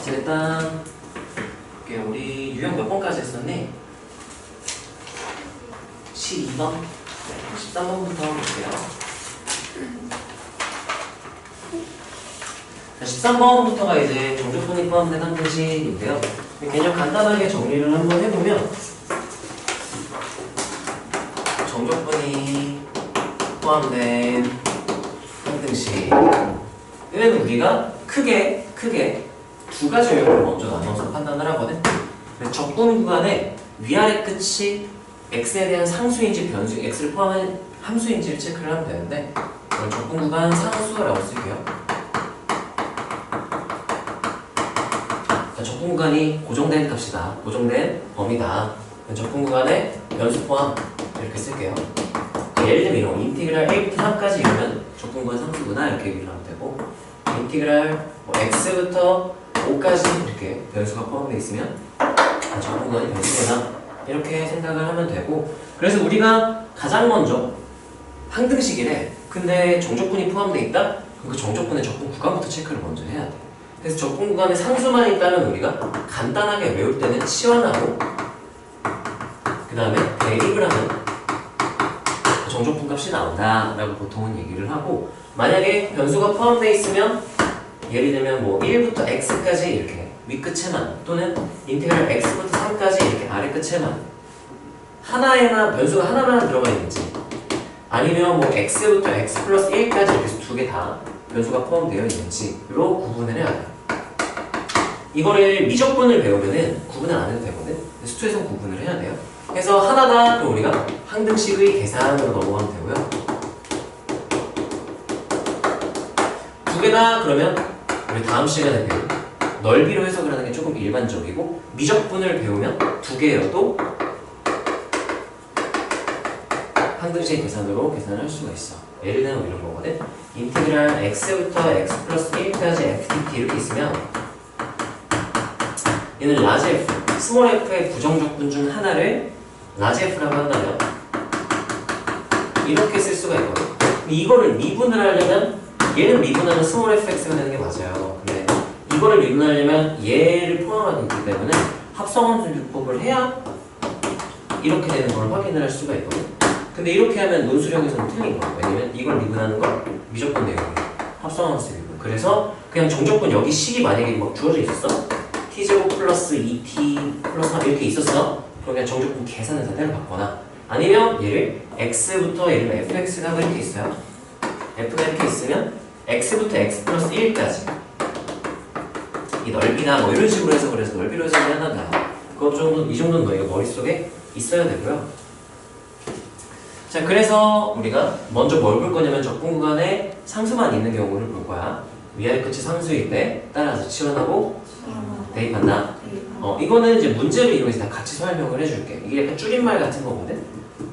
자, 일단 볼게요. 우리 유형 몇 번까지 했었니? 12번? 13번부터 볼게요. 자, 13번부터가 이제 정조분이 포함된 항등식인데요. 개념 간단하게 정리를 한번 해보면 정조분이 포함된 항등식 얘는 우리가 크게 두 가지 유형을 먼저 나눠서 판단을 하거든. 적분 구간에 위아래 끝이 x에 대한 상수인지 변수, x를 포함한 함수인지를 체크를 하면 되는데 적분 구간 상수라고 쓸게요. 적분 구간이 고정된 값이다. 고정된 범위다. 적분 구간에 변수 포함 이렇게 쓸게요. 예를 들면 이런 인티그랄 1부터 3까지 이러면 적분 구간 상수구나 이렇게 얘기를 하면 되고, 인티그랄 x부터 5까지 이렇게 변수가 포함되어 있으면 적분 구간이 변수구나 이렇게 생각을 하면 되고, 그래서 우리가 가장 먼저 항등식이래. 근데 정적분이 포함되어 있다? 그 정적분의 적분 구간부터 체크를 먼저 해야 돼. 그래서 적분 구간에 상수만 있다면 우리가 간단하게 외울 때는 치환하고 그 다음에 대입을 하면 정적분 값이 나온다 라고 보통은 얘기를 하고, 만약에 변수가 포함되어 있으면 예를 들면 뭐 1부터 x까지 이렇게 윗끝에만, 또는 인테그랄 x부터 3까지 이렇게 아래 끝에만 하나에만 변수가 하나만 들어가 있는지, 아니면 뭐 x부터 x 플러스 1까지 이렇게 두 개 다 변수가 포함되어 있는지로 구분을 해야 돼요. 이거를 미적분을 배우면은 구분을 안 해도 되거든. 수투에서 구분을 해야 돼요. 그래서 하나다 그럼 우리가 항등식의 계산으로 넘어가면 되고요. 두 개다 그러면 우리 다음 시간에 배운 넓이로 해석을 하는 게 조금 일반적이고, 미적분을 배우면 두 개여도 항등식 계산으로 계산을 할 수가 있어. 예를 들면 이런 거거든. 인티그랄 x부터 x 플러스 1까지 fdt 이렇게 있으면 얘는 라지 f, 스몰 f의 부정적분 중 하나를 라지 f라고 한다면 이렇게 쓸 수가 있거든. 이거를 미분을 하려면 얘는 미분하면 스몰 fx가 되는 게 맞아요. 근데 이거를 미분하려면 얘를 포함하고 있기 때문에 합성함수법을 해야 이렇게 되는 걸 확인을 할 수가 있거든. 근데 이렇게 하면 논술형에서는 틀린 거예요. 왜냐면 이걸 미분하는 건 미적분 내용이에요. 합성함수 미분. 그래서 그냥 정적분 여기 식이 만약에 막 주어져 있었어. t제곱 플러스 2t 플러스 3 이렇게 있었어. 그럼 그냥 정적분 계산을 상태를 받거나, 아니면 얘를 x부터 예를 들면 fx가 이렇게 있어요. f가 이렇게 있으면 x부터 x 플러스 1까지 이 넓이나 뭐 이런 식으로 해석을 해서 넓이로 해석을 한다. 그 정도, 이 정도는 너희가 머릿속에 있어야 되고요. 자, 그래서 우리가 먼저 뭘 볼 거냐면 적분 구간에 상수만 있는 경우를 볼 거야. 위아래 끝이 상수일 때 따라서 치환하고 대입한다. 이거는 이제 문제를 이용해서 다 같이 설명을 해줄게. 이게 약간 줄임말 같은 거거든.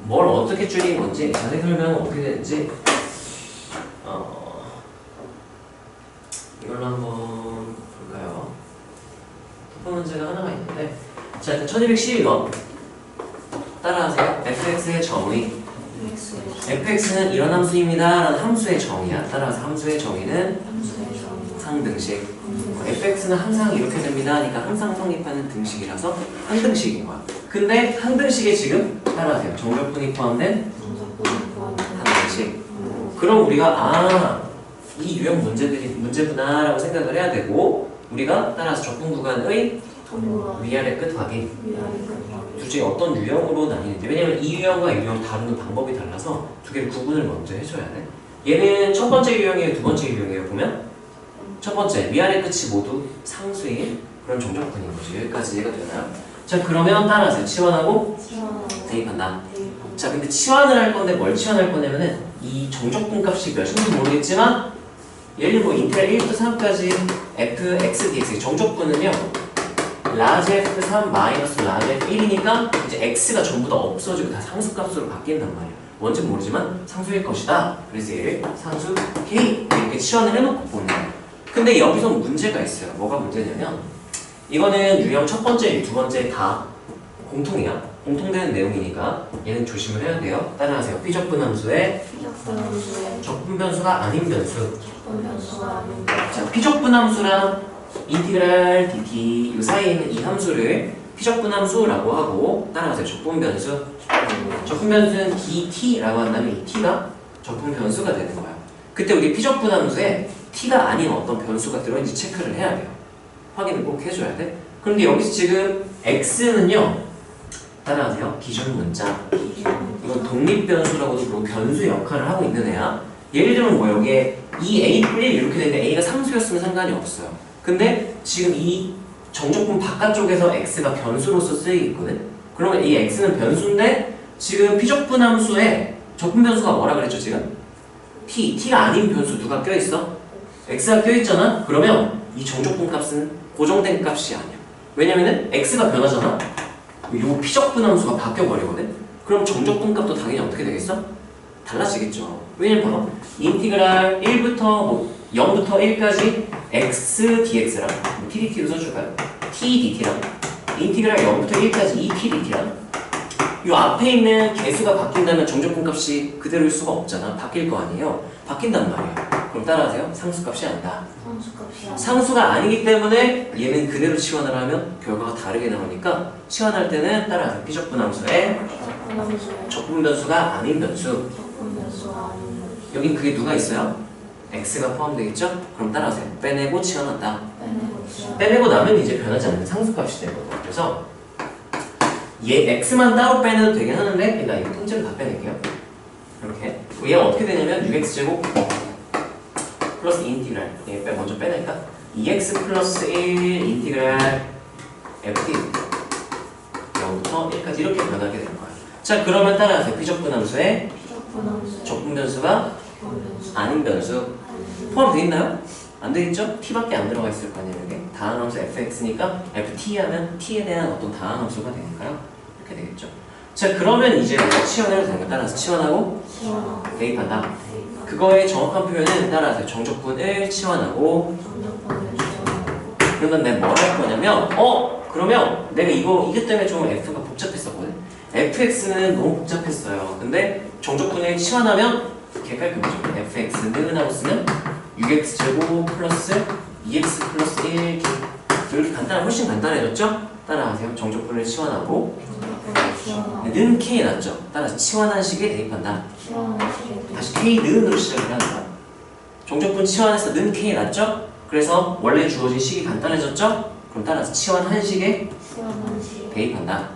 뭘 어떻게 줄인 건지, 자세히 설명은 어떻게 되는지 이걸로 한번 볼까요? 토포 문제가 하나가 있는데, 자, 일단 1212번 따라하세요. fx의 정의. fx는 이런 함수입니다 라는 함수의 정의야. 따라서 함수의 정의는 상등식. fx는 항상 이렇게 됩니다 하니까 항상 성립하는 등식이라서 항등식인 거야. 근데 항등식에 지금 따라하세요. 정적분이 포함된 항등식. 그럼 우리가 이 유형 문제들이 문제구나 라고 생각을 해야 되고, 우리가 따라서 적분 구간의 위아래 끝 확인. 둘 중에 어떤 유형으로 나뉘는지. 왜냐면 이 유형과 이 유형 다루는 방법이 달라서 두 개를 구분을 먼저 해줘야 돼. 얘는 첫 번째 유형이에요, 두 번째 유형이에요. 보면 첫 번째 위아래 끝이 모두 상수인 그런 정적분인 거지. 여기까지 이해가 되나요? 자, 그러면 따라서 치환하고 대입한다. 자, 근데 치환을 할 건데 뭘 치환할 거냐면은 이 정적분 값이 몇인지 모르겠지만 예를 들면 뭐 인테그랄 1부터 3까지 fx dx 정적분은요 라지 f3 마이너스 라지 f1이니까 이제 x가 전부 다 없어지고 다 상수값으로 바뀐단 말이야. 뭔지 모르지만 상수일 것이다. 그래서 얘를 상수 k 이렇게 치환을 해놓고 보는 거야. 근데 여기서 문제가 있어요. 뭐가 문제냐면 이거는 유형 첫 번째, 두 번째 다 공통이야. 공통되는 내용이니까 얘는 조심을 해야 돼요. 따라하세요. 피적분 함수의 적분 변수가 아닌 변수. 자, 피적분 함수랑 인티그랄 dt 이 사이에 있는 이 함수를 피적분함수라고 하고 따라가세요. 적분변수. 적분변수는 dt라고 한다면 이 t가 적분변수가 되는 거야. 그때 우리 피적분함수에 t가 아닌 어떤 변수가 들어있는지 체크를 해야 돼요. 확인을 꼭 해줘야 돼. 그런데 여기서 지금 x는요, 따라하세요. 기준 문자. 이건 독립변수라고도 부르고 변수 역할을 하고 있는 애야. 예를 들면 뭐 여기에 2a+1 이렇게 되는데 a가 상수였으면 상관이 없어요. 근데 지금 이 정적분 바깥쪽에서 x가 변수로서 쓰이고 있거든. 그러면 이 x는 변수인데 지금 피적분함수에 적분변수가 뭐라 그랬죠 지금? t가 아닌 변수 누가 껴있어? x가 껴있잖아? 그러면 이 정적분 값은 고정된 값이 아니야. 왜냐면은 x가 변하잖아? 요 피적분함수가 바뀌어버리거든? 그럼 정적분 값도 당연히 어떻게 되겠어? 달라지겠죠. 왜냐면 봐봐. 인티그랄 1부터 뭐 0부터 1까지 x dx랑 tdt로 써줄까요? t dt랑 인티그랄 0부터 1까지 2t dt랑 이 앞에 있는 개수가 바뀐다면 정적분 값이 그대로일 수가 없잖아. 바뀔 거 아니에요. 바뀐단 말이야. 그럼 따라하세요. 상수값이 아니다. 상수가 아니기 때문에 얘는 그대로 치환을 하면 결과가 다르게 나오니까 치환할 때는 따라하세요. 피적분함수에 적분변수가 아닌 변수. 여긴 그게 누가 있어요? x가 포함되겠죠? 그럼 따라하세요. 빼내고 치환한다. 빼내고 나면 이제 변하지 않는 상수값이 되거든요. 그래서 얘 x만 따로 빼내도 되긴 하는데 일단 이거 통째로 다 빼낼게요. 이렇게 얘가 어떻게 되냐면 6x제곱 플러스 인티그랄 얘 먼저 빼낼까? 2x 플러스 1 인티그랄 ft 0부터 1까지 이렇게 변하게 될 거야. 자 그러면 따라하세요. 피적분함수에 적분변수가 아닌 변수 포함되어 있나요? 안 되겠죠? t밖에 안 들어가 있을 거 아니에요. 이게 다항함수 fx니까 ft 하면 t에 대한 어떤 다항함수가 되니까요. 이렇게 되겠죠. 자 그러면 이제 치환해도 되는 거 따라서 치환하고 대입한다. 그거의 정확한 표현은 따라서 정적분을 치환하고 그러면 내가 뭘 할 거냐면 그러면 내가 이거 때문에 좀 f가 복잡했었거든. fx는 너무 복잡했어요. 근데 정적분을 치환하면 개깔끔해져. fx는 하고 쓰면 6x제곱 플러스 2x 플러스 1 이렇게 훨씬 간단해졌죠? 따라하세요. 정적분을 치환하고 는 k 낫죠? 따라서 치환한 식에 대입한다. 다시 k 는으로 시작을 하는 거야. 정적분 치환해서 는 k 낫죠? 그래서 원래 주어진 식이 간단해졌죠? 그럼 따라서 치환한 식에 대입한다.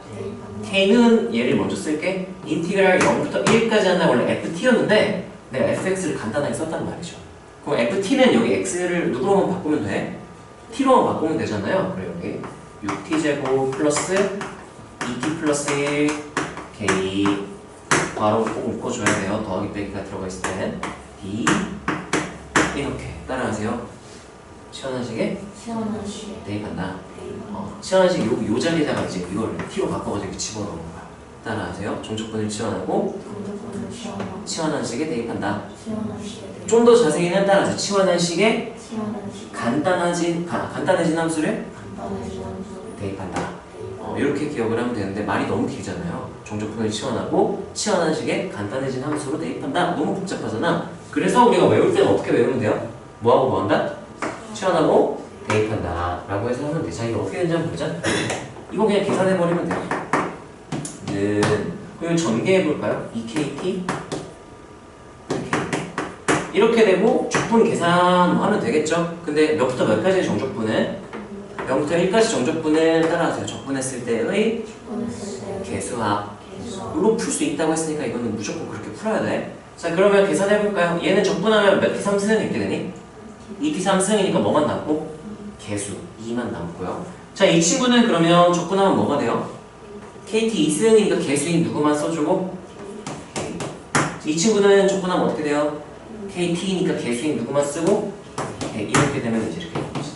k는 얘를 먼저 쓸게. 인티그랄 0부터 1까지 한다. 원래 ft였는데 내가 fx를 간단하게 썼단 말이죠. 그럼 ft는 여기 x를 누구로만 바꾸면 돼? t로만 바꾸면 되잖아요. 그래 여기 6t제곱 플러스 2t 플러스 1 k 바로 꼭 묶어줘야 돼요. 더하기 빼기가 들어가 있을 때 d 이렇게 따라하세요. 치환한식에 대입한다. 치환한식 요 자리에다가 이제 이걸 t로 바꿔가지고 집어넣는 거야. 따라하세요. 정적분을 치환하고 치환한식에 대입한다. 좀 더 자세히는 따라서 치환한식에 간단해진 함수를 대입한다. 이렇게 기억을 하면 되는데 말이 너무 길잖아요. 정적분을 치환하고 치환한식에 간단해진 함수로 대입한다. 너무 복잡하잖아. 그래서 우리가 외울 때는 어떻게 외우면 돼요? 뭐하고 뭐한다? 치환하고 대입한다 라고 해서 하면 돼. 자 이거 어떻게 되는지 한번 보자. 이거 그냥 계산해버리면 돼요. 그럼 전개해볼까요? 2kt 이렇게 되고 적분 계산하면 되겠죠? 근데 몇부터 몇까지의 정적분은 0부터 1까지 정적분을 따라하세요. 적분했을 때의 개수합으로 풀 수 있다고 했으니까 이거는 무조건 그렇게 풀어야 돼. 자 그러면 계산해볼까요? 얘는 적분하면 몇 t 3승 이렇게 되니? 2t 3승이니까 뭐만 남고? 개수 2만 남고요. 자 이 친구는 그러면 적분하면 뭐가 돼요? kt 2승이니까 개수인 누구만 써주고 이 친구는 적분하면 어떻게 돼요? kt니까 개수인 누구만 쓰고 이렇게 되면 이제 이렇게 되는 거지.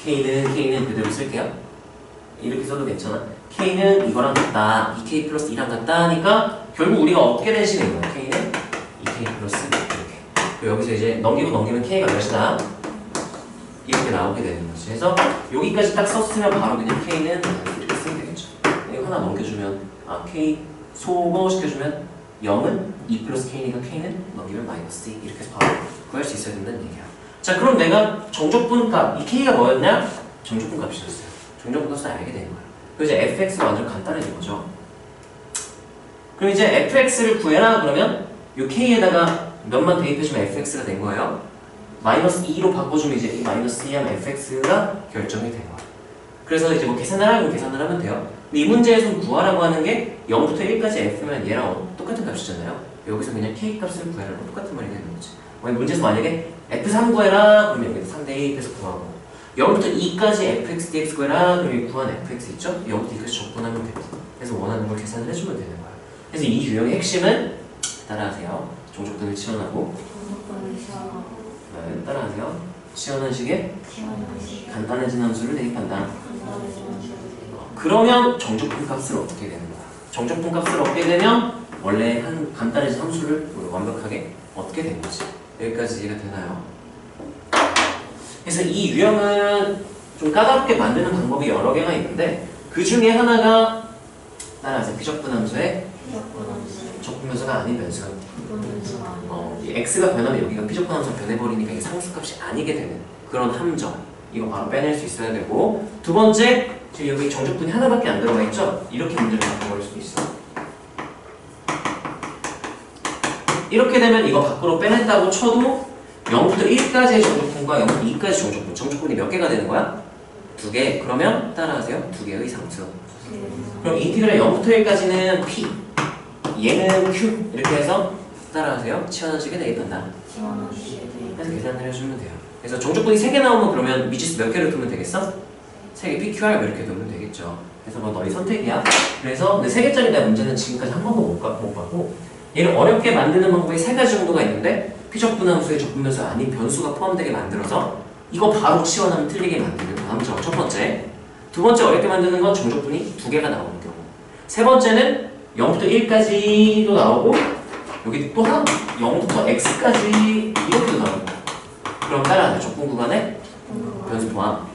k는 그대로 쓸게요. 이렇게 써도 괜찮아. k는 이거랑 같다. 2k 플러스 2랑 같다 하니까 결국 우리가 어떻게 대신인 거야? k는 2k 플러스 이렇게. 그리고 여기서 이제 넘기면 k가 몇이다? 이렇게 나오게 되는 거지. 그래서 여기까지 딱 썼으면 바로 그냥 k는 이렇게 쓰면 되겠죠. 이거 하나 넘겨주면 k 소거시켜주면 0은 2 플러스 k니까 k는 넘기면 마이너스 2 이렇게 해서 바로 구할 수 있어야 된다는 얘기야. 자, 그럼 내가 정적분값, 이 k가 뭐였냐? 정적분값이었어요. 정적분값을 알게 되는 거야. 그리고 이제 fx가 완전 간단해진 거죠. 그럼 이제 fx를 구해라 그러면 이 k에다가 몇만 대입해주면 fx가 된 거예요. 마이너스 2로 바꿔주면 이제 이 마이너스 2 하면 fx가 결정이 된 거야. 그래서 이제 뭐 계산을 하면 계산을 하면 돼요. 근데 이 문제에서 구하라고 하는 게 0부터 1까지 f면 얘랑 똑같은 값이잖아요. 여기서 그냥 k 값을 구해라고 똑같은 말이 되는 거지. 문제에서 만약에 f3 구해라 그러면 여기 3 대입해서 구하고 0부터 2까지 fx dx 구해라 그러면 여기 구한 fx 있죠? 0부터 2까지 적분하면 됩니다. 그래서 원하는 걸 계산을 해주면 되는 거야. 그래서 이 유형의 핵심은 따라하세요. 종족분을 치환하고 따라하세요. 치환한 식에 간단해진 함수를 대입한다. 그러면 정적분 값을 얻게 되는 거야. 정적분 값을 얻게 되면 원래 한 간단해진 함수를 완벽하게 얻게 된 거지. 여기까지 이해가 되나요? 그래서 이 유형은 좀 까다롭게 만드는 방법이 여러 개가 있는데 그 중에 하나가 따라하세요. 비적분 함수의 적분 변수가 아닌 변수. 이 x가 변하면 여기가 비적분 함수가 변해버리니까 이게 상수값이 아니게 되는 그런 함정. 이거 바로 빼낼 수 있어야 되고 두 번째, 지금 여기 정적분이 하나밖에 안 들어가 있죠? 이렇게 문제를 바꿔버릴 수도 있어. 이렇게 되면 이거 밖으로 빼냈다고 쳐도 0부터 1까지의 정적분과 0부터 2까지 정적분. 정적분이 몇 개가 되는 거야? 2개. 그러면 따라하세요. 2개의 상수. 그럼 인티그랄 0부터 1까지는 p, 얘는 q. 이렇게 해서 따라하세요. 치환한식에 대입한다. 그래서 계산을 해주면 돼요. 그래서 정적분이 3개 나오면 그러면 미지수 몇 개를 두면 되겠어? 3개 PQR 이렇게 두면 되겠죠. 그래서 뭐 너희 선택이야. 그래서 근데 3개짜리 문제는 지금까지 한 번도 못 봤고 얘를 어렵게 만드는 방법이 3가지 정도가 있는데 피적분 함수의 적분 변수 아닌 변수가 포함되게 만들어서 이거 바로 치환하면 틀리게 만드는 그 함정 첫 번째. 두 번째 어렵게 만드는 건 정적분이 2개가 나오는 경우. 세 번째는 0부터 1까지도 나오고 여기 또한 0부터 x까지 이렇게도 나옵니다. 그럼 따라하세요. 적분 구간에 변수 포함.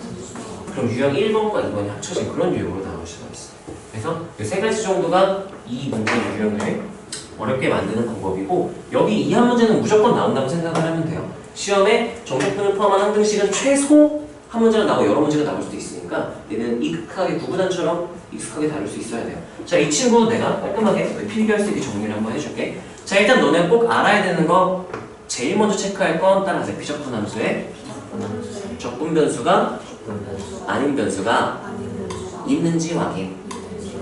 그럼 유형 1번과 2번이 합쳐진 그런 유형으로 나올 수가 있어요. 그래서 이 3가지 정도가 이 문제 유형을 어렵게 만드는 방법이고 여기 이 한 문제는 무조건 나온다고 생각을 하면 돼요. 시험에 정적분을 포함한 한 등식은 최소 한 문제가 나오고 여러 문제가 나올 수도 있으니까 얘는 익숙하게 구구단처럼 익숙하게 다룰 수 있어야 돼요. 자, 이 친구 내가 깔끔하게 필기할 수 있게 정리를 한번 해줄게. 자, 일단 너네 꼭 알아야 되는 거 제일 먼저 체크할 건 따라하세요. 비적분 함수에 적분 변수가 아닌 변수가 있는지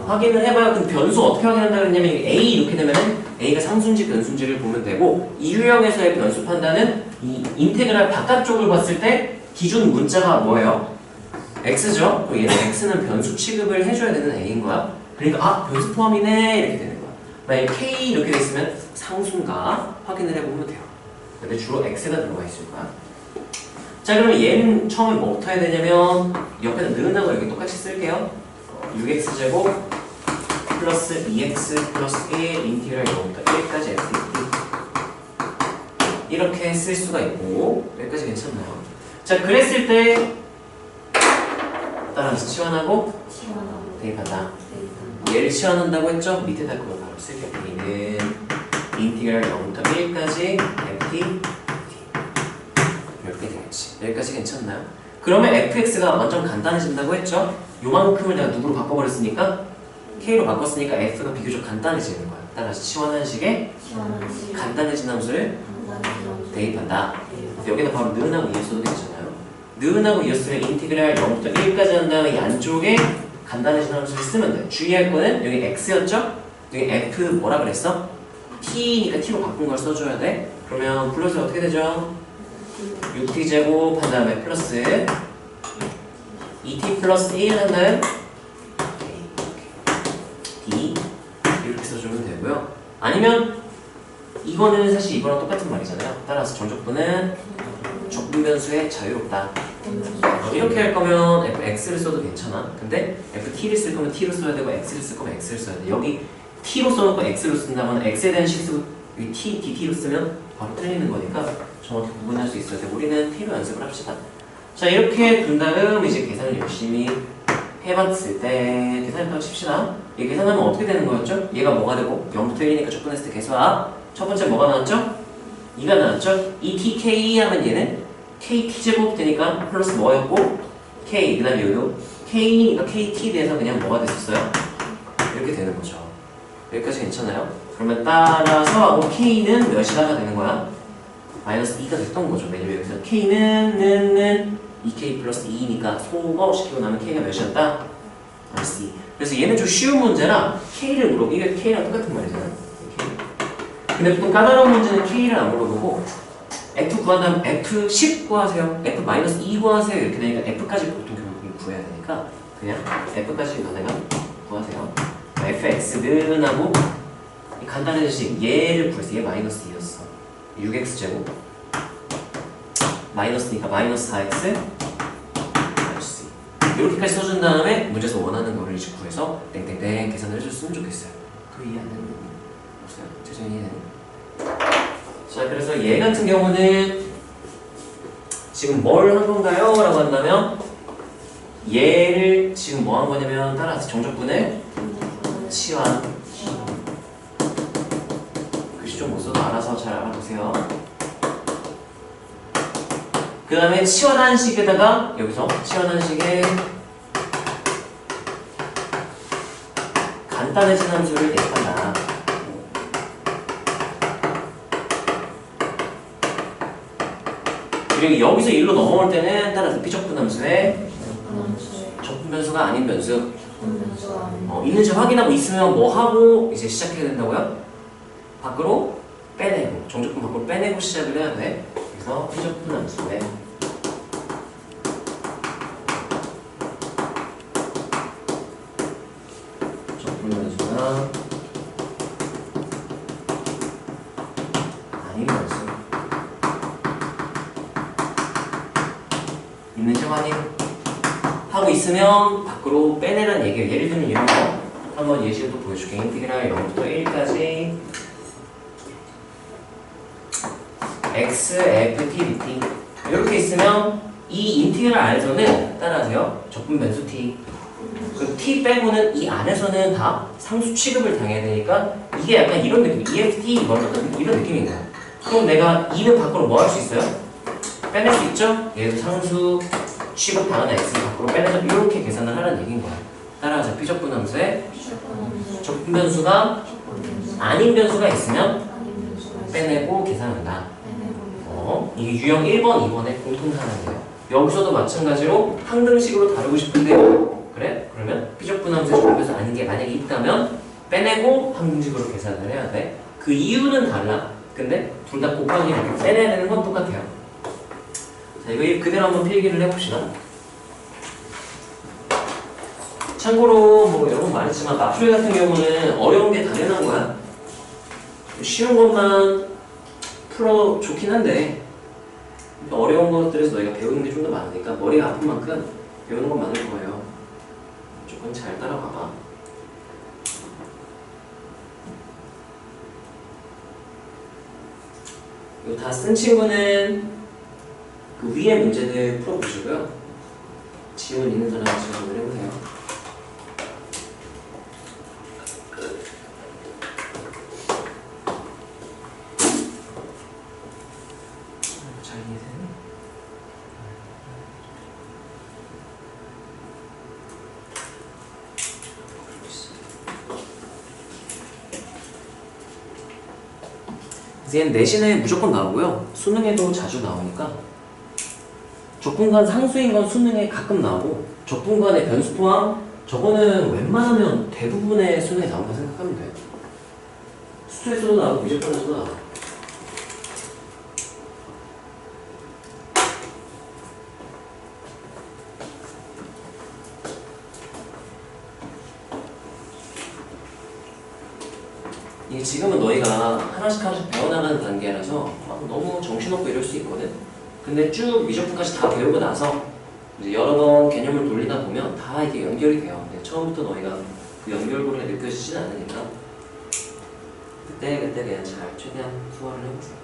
확인을 해봐요. 그럼 변수 어떻게 확인한다 그랬냐면 A 이렇게 되면은 A가 상수인지 변수인지를 보면 되고 이 유형에서의 변수 판단은 이 인테그랄 바깥쪽을 봤을 때 기준 문자가 뭐예요? X죠? 그럼 얘는 X는 변수 취급을 해줘야 되는 A인 거야. 그러니까 아 변수 포함이네 이렇게 되는 거야. 만약에 K 이렇게 돼 있으면 상수인가 확인을 해보면 돼요. 근데 주로 X가 들어가 있을 거야. 자, 그러면 얘는 처음에 뭐부터 해야 되냐면 옆에다 느긋하고 여기 똑같이 쓸게요. 6x제곱 플러스 2x 플러스 1 인티그랄 0부터 1까지 f 이렇게 쓸 수가 있고 여기까지 괜찮나요? 자, 그랬을 때 따라서 치환하고 대입한다. 얘를 치환한다고 했죠? 밑에다 그걸 바로 쓸게요. 얘는 인티그랄 0부터 1까지 ft 이렇게 되겠지. 여기까지 괜찮나요? 그러면 fx가 완전 간단해진다고 했죠? 요만큼을 내가 누구로 바꿔버렸으니까 k로 바꿨으니까 f가 비교적 간단해지는 거야. 따라서 치환한 식의 간단해진 함수를 대입한다. 여기다 바로 는하고 이었어도 괜찮아요. 는하고 이었으면 인티그랄 0부터 1까지 한 다음에 이 안쪽에 간단해진 함수를 쓰면 돼. 주의할 거는 여기 x였죠? 여기 f 뭐라 그랬어? t니까 t로 바꾼 걸 써줘야 돼. 그러면 플러스 어떻게 되죠? 6t제곱 한 다음에 플러스 2t 플러스 1 한 다음 d 이렇게 써주면 되고요. 아니면 이거는 사실 이거랑 똑같은 말이잖아요. 따라서 정적분은 적분 변수에 자유롭다. 이렇게 할 거면 fx를 써도 괜찮아. 근데 ft를 쓸 거면 t로 써야 되고 x를 쓸 거면 x를 써야 돼. 여기 t로 써놓고 x로 쓴다면 x에 대한 실수 여기 t, ddt로 쓰면 바로 틀리는 거니까 정확히 구분할 수 있어야 돼. 우리는 t로 연습을 합시다. 자, 이렇게 둔 다음 이제 계산을 열심히 해봤을 때 계산했다고 칩시다. 얘 계산하면 어떻게 되는 거였죠? 얘가 뭐가 되고 0부터 1이니까 적분했을 때 계수합 첫 번째 뭐가 나왔죠? 2가 나왔죠? 2tk 하면 얘는 KT제곱 되니까 플러스 뭐였고 K 그 다음에 여기도 K니까 KT 대해서 그냥 뭐가 됐었어요? 이렇게 되는 거죠. 여기까지 괜찮아요? 그러면 따라서 K는 몇이다가 되는 거야? 마이너스 2가 됐던 거죠. 왜냐면 여기서 K는 2K 플러스 2니까 소거시키고 나면 K가 몇이었다? 마이너스 2. 그래서 얘는 좀 쉬운 문제라 K를 물어보고 이게 K랑 똑같은 말이잖아. 근데 보통 까다로운 문제는 K를 안 물어보고 F 구한 다음 F10 구하세요. F-2 구하세요. 이렇게 되니까 F까지 보통 결국 구해야 되니까 그냥 F까지 너네가 구하세요. fx는 하고 간단해지지 얘를 구했어. 얘 마이너스 2였어. 6x제곱 마이너스니까 마이너스 4x 마이너스 2 이렇게까지 써준 다음에 문제에서 원하는 거를 이제 구해서 땡땡땡 계산을 해줬으면 좋겠어요. 그 이해 안 되는 부분 없어요? 재정이 이해되는? 자, 그래서 얘 같은 경우는 지금 뭘 한 건가요? 라고 한다면 얘를 지금 뭐 한 거냐면 따라서 정적분을 치환. 글씨 좀 못 써도 알아서 잘 알아보세요. 그 다음에 치환한 식에다가 여기서 치환한 식에 간단해진 함수를 대입한다. 그리고 여기서 1로 넘어올 때는 따라서 비적분 함수에 적분 변수가 아닌 변수 있는지 확인하고 있으면 뭐 하고 이제 시작해야 된다고요? 밖으로 빼내고 정적분 밖으로 빼내고 시작을 해야 돼. 그래서 비적분 함수에 적분 변수가 아닌 변수 있는지 확인하고 있으면 밖으로 빼내라는 얘기예요. 예를 들면 이런 거 한번 예시를 또 보여줄게. 인티그랄 0부터 1까지 x, f, t, dt 이렇게 있으면 이 인티그랄 안에서는 따라하세요. 적분 변수 t 그 t 빼고는 이 안에서는 다 상수 취급을 당해야 되니까 이게 약간 이런 느낌 EFT 이런 느낌인 거야. 그럼 내가 2는 밖으로 뭐 할 수 있어요? 빼낼 수 있죠? 얘도 상수 취급 당하는 x 밖으로 빼내서 이렇게 계산을 하라는 얘기인 거야. 따라서 비적분 함수에 적분 변수가 아닌 변수가 있으면 빼내고 계산한다. 이게 유형 1번, 2번의 공통사항이에요. 여기서도 마찬가지로 항등식으로 다루고 싶은데요. 그래? 그러면 비적분 함수에 적분 변수 아닌 게 만약에 있다면 빼내고 항등식으로 계산을 해야 돼. 그 이유는 달라. 근데 둘 다 곱하기 빼내야 되는 건 똑같아요. 자, 이거 그대로 한번 필기를 해봅시다. 참고로 뭐 여러 번 말했지만 마플 같은 경우는 어려운 게 당연한 거야. 쉬운 것만 풀어 좋긴 한데 어려운 것들에서 너희가 배우는 게 좀 더 많으니까 머리가 아픈 만큼 배우는 건 많을 거예요. 조금 잘 따라가봐. 이거 다 쓴 친구는 그 위에 문제들 풀어보시고요. 지원 있는 사람 지원을 해보세요. 잘 이해되세요? 얘는 내신에 무조건 나오고요. 수능에도 자주 나오니까 적분간 상수인 건 수능에 가끔 나오고 적분간의 변수 포함 저거는 웬만하면 대부분의 수능에 나온다고 생각하면 돼요. 수투에서도 나오고 미적분에서도 나오고. 이게 지금은 너희가 하나씩 하나씩 배워나가는 단계라서 너무 정신없고 이럴 수 있거든. 근데 쭉 미적분까지 다 배우고 나서 이제 여러 번 개념을 돌리다 보면 다 이게 연결이 돼요. 근데 처음부터 너희가 그 연결고리가 느껴지진 않으니까 그때 그냥 잘 최대한 소화를 해보세요.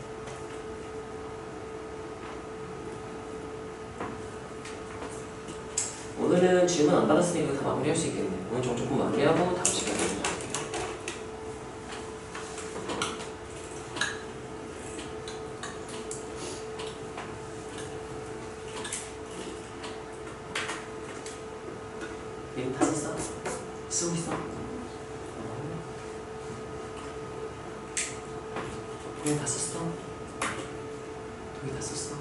오늘은 질문 안 받았으니까 다 마무리할 수 있겠네. 오늘 조금 마무리하고 다음 시간에 보자. 이미 다 썼어? 쓰고 있어? 이미 다 썼어? 여기 다 썼어?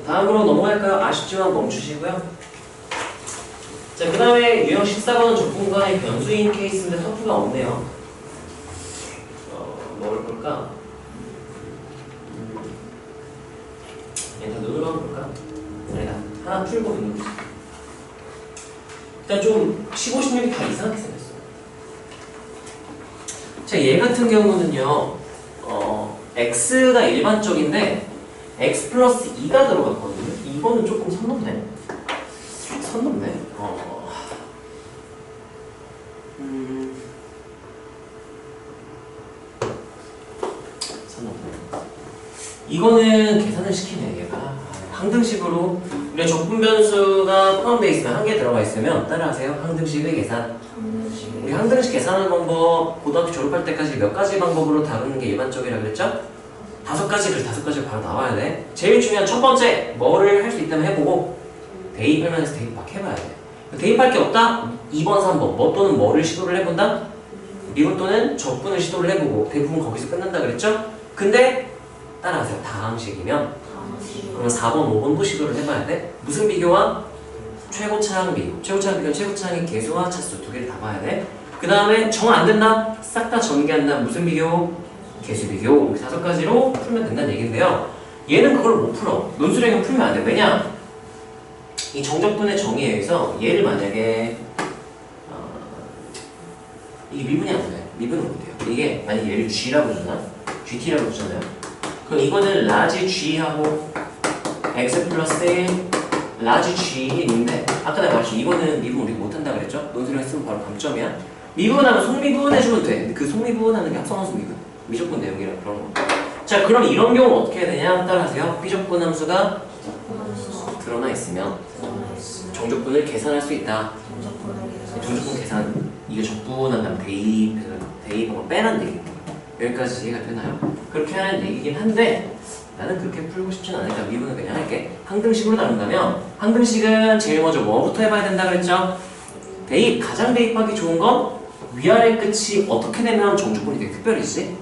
다음으로 넘어갈까요? 아쉽지만 멈추시고요. 자, 그 다음에 유형 14번은 적분간의 변수인 케이스인데 터프가 없네요. 뭘 볼까? 일단 눈으로 한번 볼까? 아니다. 하나 풀고 있는 거지. 일단 좀 15, 16이 다 이상하게 생겼어요. 자, 얘 같은 경우는요, x가 일반적인데 x 플러스 2가 들어갔거든요. 이거는 조금 선 넘네. 선 넘네. 선 넘네. 이거는 계산을 시키네, 얘가. 항등식으로 우리가 적분 변수가 포함되어 있으면 한 개 들어가 있으면 따라하세요. 항등식의 계산. 우리 항등식 계산하는 방법 고등학교 졸업할 때까지 몇 가지 방법으로 다루는 게 일반적이라 그랬죠? 5가지, 5가지 바로 나와야 돼. 제일 중요한 첫 번째, 뭐를 할 수 있다면 해보고 대입할 만해서 대입 막 해봐야 돼. 대입할 게 없다? 2번, 3번 뭐 또는 뭐를 시도를 해본다? 미분 또는 적분을 시도를 해보고 대부분 거기서 끝난다 그랬죠? 근데 따라하세요. 다항식이면 그러면 4번, 5번도 시도를 해봐야 돼. 무슨 비교와? 최고차항 비교. 최고차항 비교는 최고차항의 개수와 차수 두 개를 다 봐야 돼. 그 다음에 정 안 된다? 싹 다 전개한다. 무슨 비교? 개수 비교. 이렇게 5가지로 풀면 된다는 얘기인데요. 얘는 그걸 못 풀어. 논술형은 풀면 안 돼. 왜냐? 이 정적분의 정의에 의해서 얘를 만약에 이게 미분이 안 돼. 미분은 못 돼요. 이게 만약에 얘를 G라고 주나? GT라고 주잖아요. 그럼 이거는 라지 G하고 X 플러스 1 라지 G인데 아까 내가 말했죠. 이거는 미분 우리가 못한다 그랬죠? 논술형 쓰면 바로 감점이야. 미분하면 속미분 해주면 돼. 그 속미분하는 게 합성함수 미분. 미적분 내용이라 그런 거. 자, 그럼 이런 경우 어떻게 해야 되냐? 따라하세요. 비적분 함수가 드러나 있으면 정적분을 계산할 수 있다. 정적분 계산. 이게 적분한 다음 대입을 빼란 얘기. 여기까지 이해가 되나요? 그렇게 하는 얘기긴 한데 나는 그렇게 풀고 싶진 않으니까 미분은 그냥 할게. 항등식으로 다룬다면 항등식은 제일 먼저 뭐부터 해봐야 된다 그랬죠? 대입. 가장 대입하기 좋은 건 위아래 끝이 어떻게 되면 정적분이 되게 특별히지?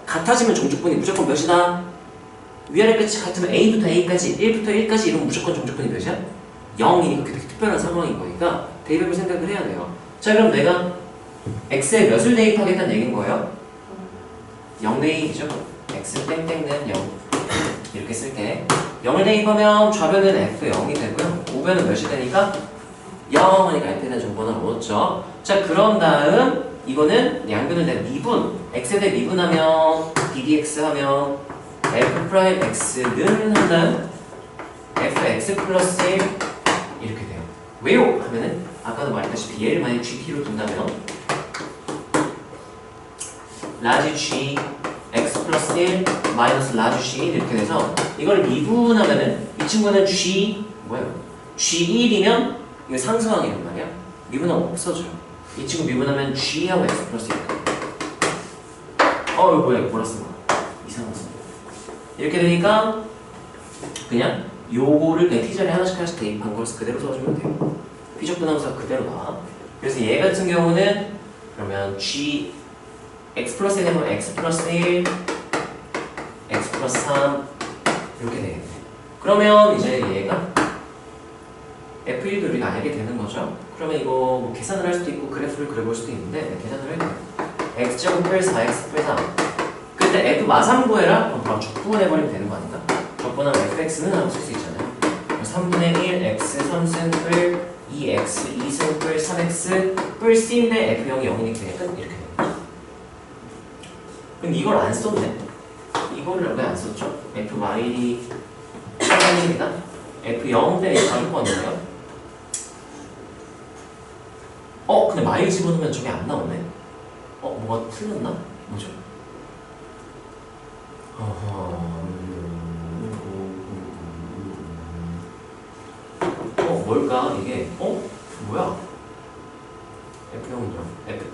같아지면 정적분이 무조건 몇이다? 위아래 끝이 같으면 A부터 A까지 1부터 1까지 이러면 무조건 정적분이 몇이야? 0이니까 되게 특별한 상황인 거니까 대입해볼 생각을 해야 돼요. 자, 그럼 내가 X에 몇을 대입하겠다는 얘기인 거예요? 0 대입이죠? X 땡땡는 0 이렇게 쓸게. 0을 대입하면 좌변은 F0이 되고요. 우변은 몇이 되니까 0 하니까 F에 대한 정보는 얻었죠. 자, 그런 다음 이거는 양변을 대 미분, x에 대해 미분하면 ddx 하면 f'x는 한 다음 fx 플러스 1 이렇게 돼요. 왜요? 하면은 아까도 말했다시피 얘를 만약 gt로 둔다면 라지 g x 플러스 1 마이너스 라지 g 이렇게 돼서 이걸 미분하면은 이 친구는 g 뭐예요? g1이면 이거 상수항이란 말이야. 미분하면 없어져요. 이 친구 미분하면 G하고 X 플러스 1. 이거 뭐야? 이거 몰랐어. 이상한 거. 이렇게 되니까 그냥 요거를 그냥 T자리에 하나씩 대입한 걸 그대로 써주면 돼요. 비적분 함수가 그대로 나와. 그래서 얘 같은 경우는 그러면 G X 플러스 1 되면 X 플러스 1 X 플러스 3 이렇게 되겠네. 그러면 이제 얘가 F1도 우리가 알게 되는 거죠. 그러면 이거 뭐 계산을 할 수도 있고 그래프를 그려볼 수도 있는데 계산을 해야 돼요. X제곱 플 4X 플 3 근데 F 마삼 구해라? 그럼 바로 적분해버리면 되는 거 아닌가? 적분하면 FX는 하고 쓸 수 있잖아요. 3분의 1 X 3승 플 2X 2승 플 3X 플 C인데 F0이 0이니까 끝 이렇게 되는 거죠. 근데 이걸 안 썼네. 이거를 왜 안 썼죠? FY이 3입니다. F0 때문에 가지고 왔네요. 근데 마일 집어넣으면 저게 안 나오네. 뭐가 틀렸나? 뭐죠? 뭘까 이게? 뭐야? F0이요. F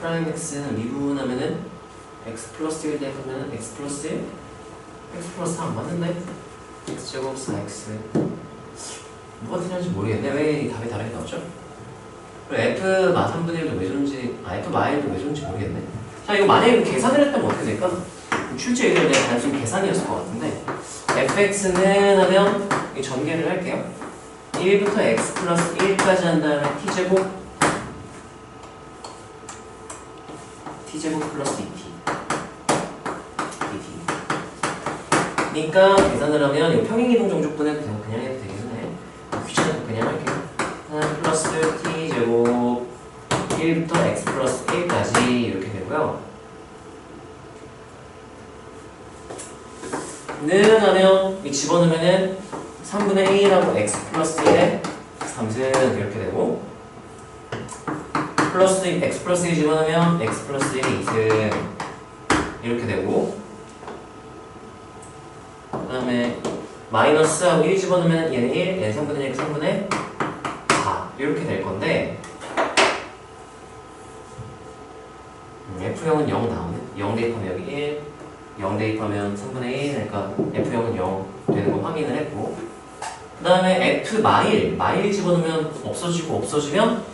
프라임 X는 미분하면은 X 플러스 1 되면 X 플러스 1 x 플러스 4 안 맞는데? x제곱 4x 뭐가 틀렸는지 모르겠네. 왜 이 답이 다르게 나오죠? 그리고 f 마 3분의 1도 왜 좋은지 f 마 1도 왜 좋은지 모르겠네. 자 이거 만약에 계산을 했다면 어떻게 될까? 출제 의견은 그냥 단순 계산이었을 것 같은데 fx는 하면 이 전개를 할게요. 1부터 x 플러스 1까지 한 다음에 t제곱 플러스 dt 그러니까 계산을 하면 이 평행이동 정족분을 그냥 해도 되긴 해. 귀찮아서 그냥 할게요. 플러스 t제곱 1부터 x 플러스 1까지 이렇게 되고요. 는 하면 이 집어넣으면은 3분의 1하고 x 플러스 1에 3승 이렇게 되고 플러스 x 플러스 1 집어넣으면 x 플러스 1에 2승 이렇게 되고 그 다음에 마이너스하고 1 집어넣으면 얘는 1, 얘는 3분의 1, 3분의 4 이렇게 될 건데 F형은 0 나오네. 0 대입하면 여기 1, 0 대입하면 3분의 1, 그러니까 F형은 0 되는 거 확인을 했고 그 다음에 F 마일 집어넣으면 없어지면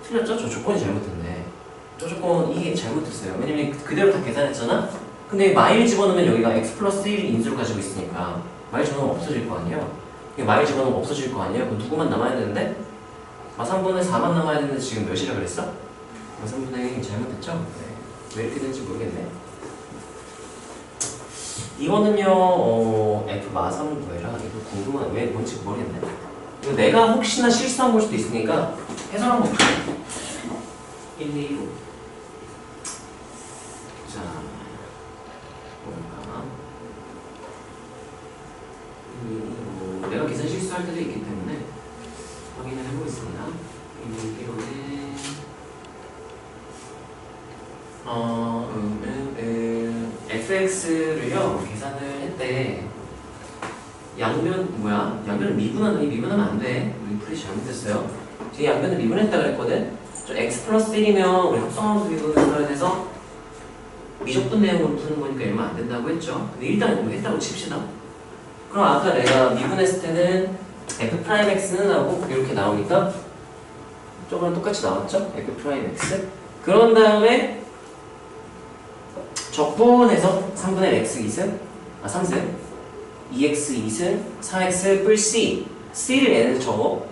틀렸죠? 저 조건이 잘못됐네. 저 조건 이게 잘못됐어요. 왜냐면 그대로 다 계산했잖아? 근데 마일 집어넣으면 여기가 x 플러스 1 인수를 가지고 있으니까 마일 집어넣으면 없어질 거 아니에요? 마일 집어넣으면 없어질 거 아니에요? 그럼 누구만 남아야 되는데? 3분의 4만 남아야 되는데 지금 몇이라 그랬어? 3분의 1이 잘못됐죠? 네. 왜 이렇게 되는지 모르겠네. 이거는요 f 마3은 뭐해라? 이거 궁금한 왜 뭔지 모르겠네. 이거 내가 혹시나 실수한 걸 수도 있으니까 해설 한번 볼게요. 1, 2, 5 자 뭘까? 1, 2, 5 내가 계산 실수할 때도 있기 때문에 확인을 해보겠습니다. 1, 2, 5는 fx를요 계산을 했대. 양변을 미분하면 안 돼. 우리 풀이 잘못했어요. 지금 양변을 미분했다 그랬거든. 저 x 플러스 1이면 우리 합성함수 미분을 써야 돼서 미적분 내용으로 푸는 거니까 이러면 안 된다고 했죠. 근데 일단 우리 했다고 칩시다. 그럼 아까 내가 미분했을 때는 f'x는 하고 이렇게 나오니까 저거랑 똑같이 나왔죠? f'x. 그런 다음에 적분해서 3분의 x 2승 3승 2x 2승 4x 뿔 c c를 얘는 적어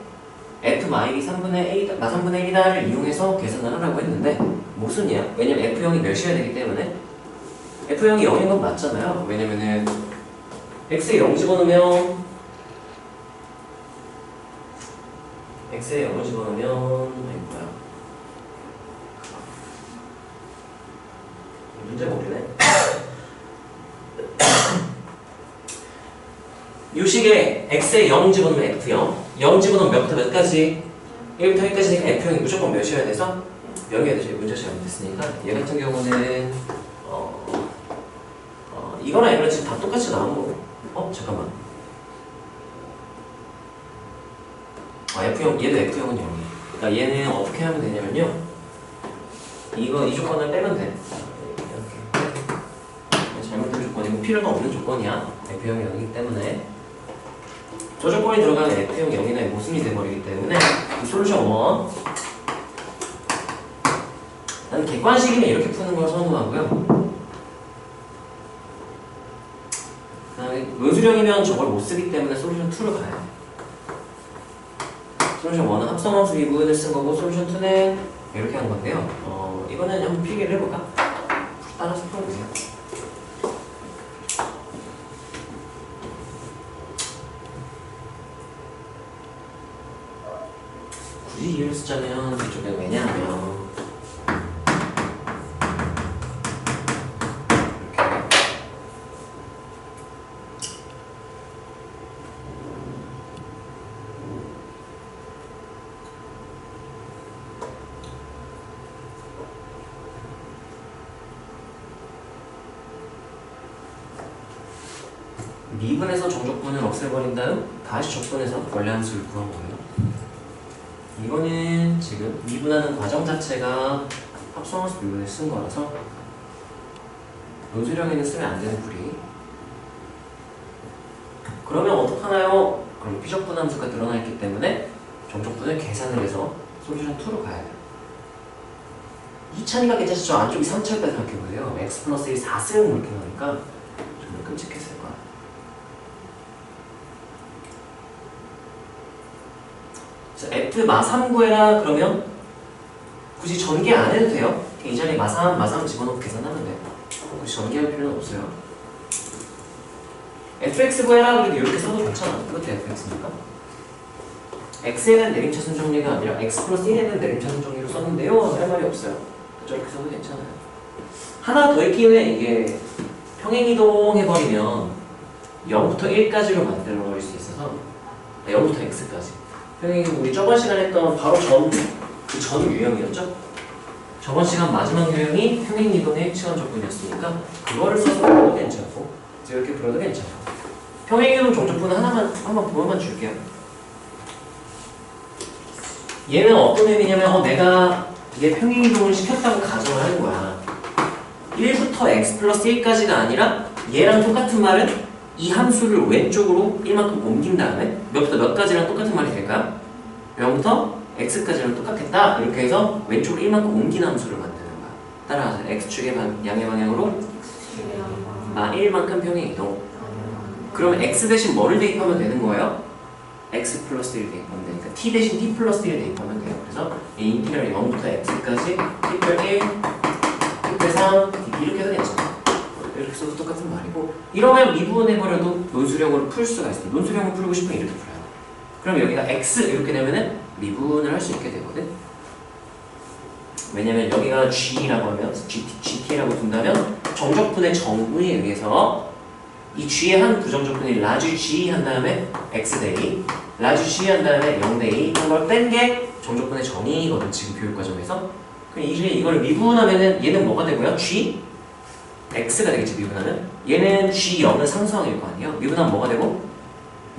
f 마일이 3분의 1을 이용해서 계산을 하라고 했는데 무슨이야? 왜냐면 f형이 몇이어야 되기 때문에 f형이 0인 건 맞잖아요. 왜냐면은 x에 0 집어넣으면 문제가 모르네. 요식에 x에 0 집어넣으면 f형 0 집어넣으면 몇부터 몇까지? 1부터 1까지니까 f형이 무조건 몇이어야 돼서 0이어야 되죠. 문제가 잘못됐으니까 얘 같은 경우는 이거랑 이거랑 지금 다 똑같이 나온 거고 잠깐만 F형, 얘도 F형은 0이야. 그러니까 얘는 어떻게 하면 되냐면요 이 조건을 빼면 돼. 이렇게 잘못된 조건이고 필요가 없는 조건이야. F형이 0이기 때문에 저 조건이 들어가면 F형 0이나 모순이 돼버리기 때문에 솔루션 1 나는 객관식이면 이렇게 푸는 걸 선호하고요. 그 다음에 논술형이면 저걸 못 쓰기 때문에 솔루션 2를 가야 돼. 솔루션 1은 합성함수 미분을 쓴 거고 솔루션 2는 이렇게 한 건데요. 이거는 한번 필기를 해볼까? 따라서 풀어보세요. 굳이 이를 쓰자면 이쪽에 왜냐하면 미분해서 정적분을 없애버린 다음 다시 적분해서 원래 함수를 구한 거예요. 이거는 지금 미분하는 과정 자체가 합성함수 미분을 쓴 거라서 논술형에는 쓰면 안 되는 풀이 그러면 어떡하나요? 그럼 피적분 함수가 늘어나 있기 때문에 정적분을 계산을 해서 솔루션 2로 가야 돼요. 2찬이가 괜찮죠? 안쪽이 3차였다 생각해보세요. x 플러스 1 4승 이렇게 나오니까 정말 끔찍했을 거야. F 마3 구해라 그러면 굳이 전개 안 해도 돼요. 이 자리에 마3 집어넣고 계산하면 돼요. 굳이 전개할 필요는 없어요. fx 구해라 그래도 이렇게 써도 괜찮아. 이것도 fx니까. x에 대한 내림차순 정리가 아니라 x 플러스 1에 대한 내림차순 정리로 썼는데요 할 말이 없어요. 그죠? 이렇게 써도 괜찮아요. 하나 더 있긴 해. 이게 평행이동 해버리면 0부터 1까지로 만들어버릴 수 있어서 0부터 x까지. 평행이동 우리 저번 시간에 했던 바로 그 전 유형이었죠? 저번 시간 마지막 유형이 평행이동의 일치원 조건이었으니까 그거를 써서 풀어도 괜찮고 이렇게 풀어도 괜찮고 평행이동 정적분 하나만 한번 보여만 줄게요. 얘는 어떤 의미냐면 내가 얘 평행이동을 시켰다고 가정을 하는 거야. 1부터 x 플러스 1까지가 아니라 얘랑 똑같은 말은 이 함수를 왼쪽으로 1만큼 옮긴 다음에 몇부터 몇까지랑 똑같은 말이 될까요? 0부터 x까지랑 똑같겠다. 이렇게 해서 왼쪽으로 1만큼 옮긴 함수를 만드는 거야. 따라서 x축의 양의 방향으로 1만큼 평행이동. 그러면 x 대신 뭐를 대입하면 되는 거예요? x 플러스 1 대입하면 되니까 t 대신 t 플러스 1 대입하면 돼요. 그래서 이 인티그랄 0부터 x까지 t별 1, t별 3, dp 이렇게 해도 괜찮아요. 이렇게 써도 똑같은 말이고 이러면 미분해버려도 논술형으로 풀 수가 있어요. 논술형을 풀고 싶으면 이렇게 풀어요. 그럼 여기가 x 이렇게 되면은 미분을 할 수 있게 되거든. 왜냐면 여기가 g라고 하면 gt라고 둔다면 정적분의 정의에 의해서 이 g의 한 부정적분이 라지 g 한 다음에 x 대이 라지 g 한 다음에 0 대이 한 걸 뺀 게 정적분의 정의거든. 지금 교육과정에서. 그럼 이걸 미분하면은 얘는 뭐가 되고요? g x가 되겠지. 미분하면 얘는 g 0은 상수항일 거 아니에요. 미분하면 뭐가 되고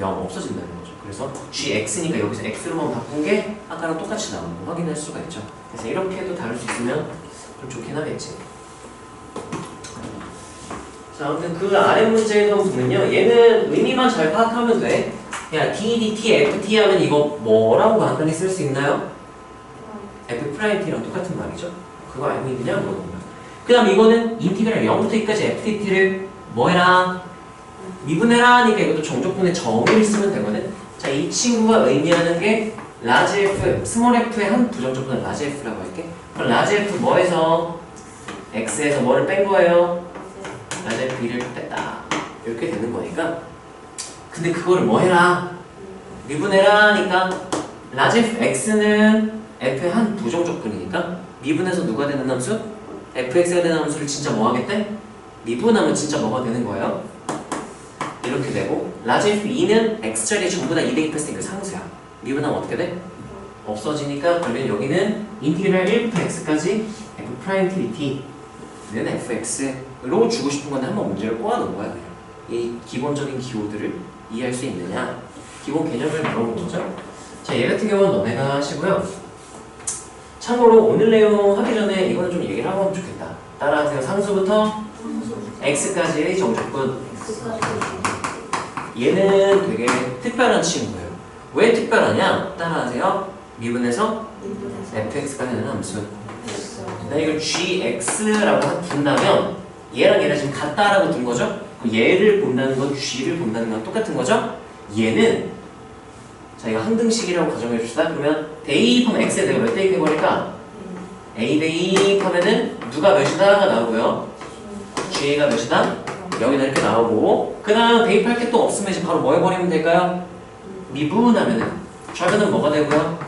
0 없어진다는 거죠. 그래서 gx니까 여기서 x로만 바꾼 게 아까랑 똑같이 나오는 거 확인할 수가 있죠. 그래서 이렇게 해도 다룰 수 있으면 좀 좋긴 하겠지. 자, 아무튼 그 아래 문제에서 보면요, 얘는 의미만 잘 파악하면 돼. 야, d, dt, ft 하면 이거 뭐라고 간단히 쓸 수 있나요? f't랑 똑같은 말이죠. 그거 알고 있느냐? 물어보면. 그 다음 이거는 인티그랄 0부터 2까지 ft를 뭐 해라? 미분해라 하니까 이것도 정적분의 정의를 쓰면 되거든. 자, 이 친구가 의미하는 게 라지 f, 스몰 f의 한 부정적분은 라지 f라고 할게. 그럼 라지 f 뭐에서? x에서 뭐를 뺀 거예요? 라지 f 1을 뺐다. 이렇게 되는 거니까. 근데 그거를 뭐 해라? 미분해라 하니까 라지 f x는 f의 한 부정적분이니까 미분해서 누가 되는 함수? fx가 되는 함수를 진짜 뭐 하겠대? 미분하면 진짜 뭐가 되는 거예요? 이렇게 되고 라지 f2는 x자리에 전부 다 2 대입했으니까 상수야. 미분하면 어떻게 돼? 없어지니까 그러면 여기는 인티그랄 1부터 x까지 f't는 fx로 주고 싶은 건데 한번 문제를 꼬아놓은 거야. 그냥. 이 기본적인 기호들을 이해할 수 있느냐 기본 개념을 물어본 거죠. 자, 얘 같은 경우는 너네가 하시고요. 참고로 오늘 내용 하기 전에 이거는 좀 얘기를 하고 하면 좋겠다. 따라하세요. 상수부터 x까지의 정적분. 얘는 되게 특별한 친구예요. 왜 특별하냐? 따라하세요. 미분해서 fx가 되는 함수. 나 이걸 gx라고 둔다면 얘랑 얘랑 지금 같다라고 둔 거죠? 얘를 본다는 건 g를 본다는 건 똑같은 거죠? 얘는 자, 이거 항등식이라고 가정해 줍시다. 그러면 대입하면 x에 내가 몇 대입해버릴까? a 대입하면은 누가 몇이다가 나오고요. g가 몇이다? 0이다 이렇게 나오고 그 다음 대입할 게 또 없으면 이제 바로 뭐 해버리면 될까요? 미분하면은 좌변은 뭐가 되고요?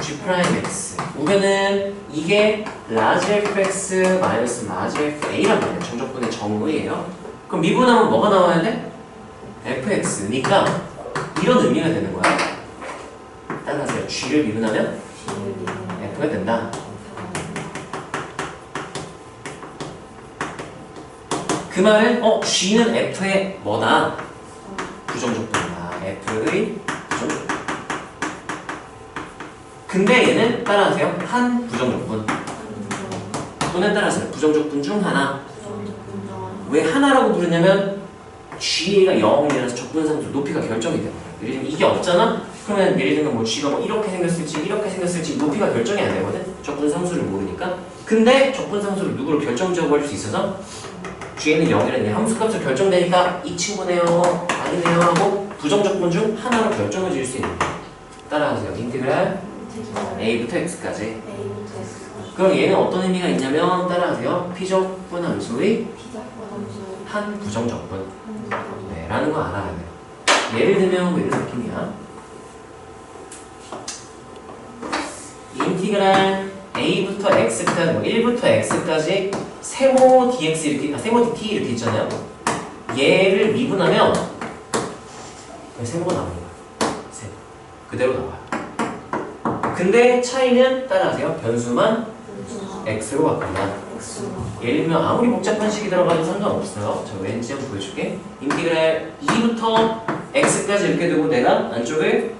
g'x 우변은 이게 라지 fx 마이너스 라지 fa란 말이에요. 정적분의 정의예요. 그럼 미분하면 뭐가 나와야 돼? fx니까 이런 의미가 되는 거야. 따라하세요. g를 미분하면 f가 된다. 그 말은 g는 f의 뭐다? 부정적분이다. f의 부정적분. 근데 얘는 따라하세요. 한 부정적분. 또는 따라하세요. 부정적분 중 하나. 왜 하나라고 부르냐면 G가 0이라서 적분상수 높이가 결정이 돼요. 예를 들면 이게 없잖아? 그러면 예를 들면 뭐 G가 뭐 이렇게 생겼을지 이렇게 생겼을지 높이가 결정이 안 되거든? 적분상수를 모르니까. 근데 적분상수를 누구로 결정적으로 할 수 있어서 G는 0이라는 함수값으로 결정되니까 이 친구네요 아니네요 하고 부정적분 중 하나로 결정을 지을 수 있는 거예요. 따라하세요. 인티그랄 A부터 X까지. 그럼 얘는 어떤 의미가 있냐면 따라하세요. 피적분 함수의 한 부정적분 네, 라는 거 알아야 돼요. 예를 들면 뭐 이런 느낌이야. 인티그랄 A부터 X까지 뭐 1부터 X까지 세모 dx 이렇게 세모 dt 이렇게 있잖아요. 얘를 미분하면 세모가 나오는 거야. 세모 그대로 나와요. 근데 차이는 따라하세요. 변수만 x로 바꾼다. 예를 들면 아무리 복잡한 식이 들어가도 상관없어요. 저 왠지 한번 보여줄게. 인티그랄 2부터 x까지 이렇게 두고 내가 안쪽을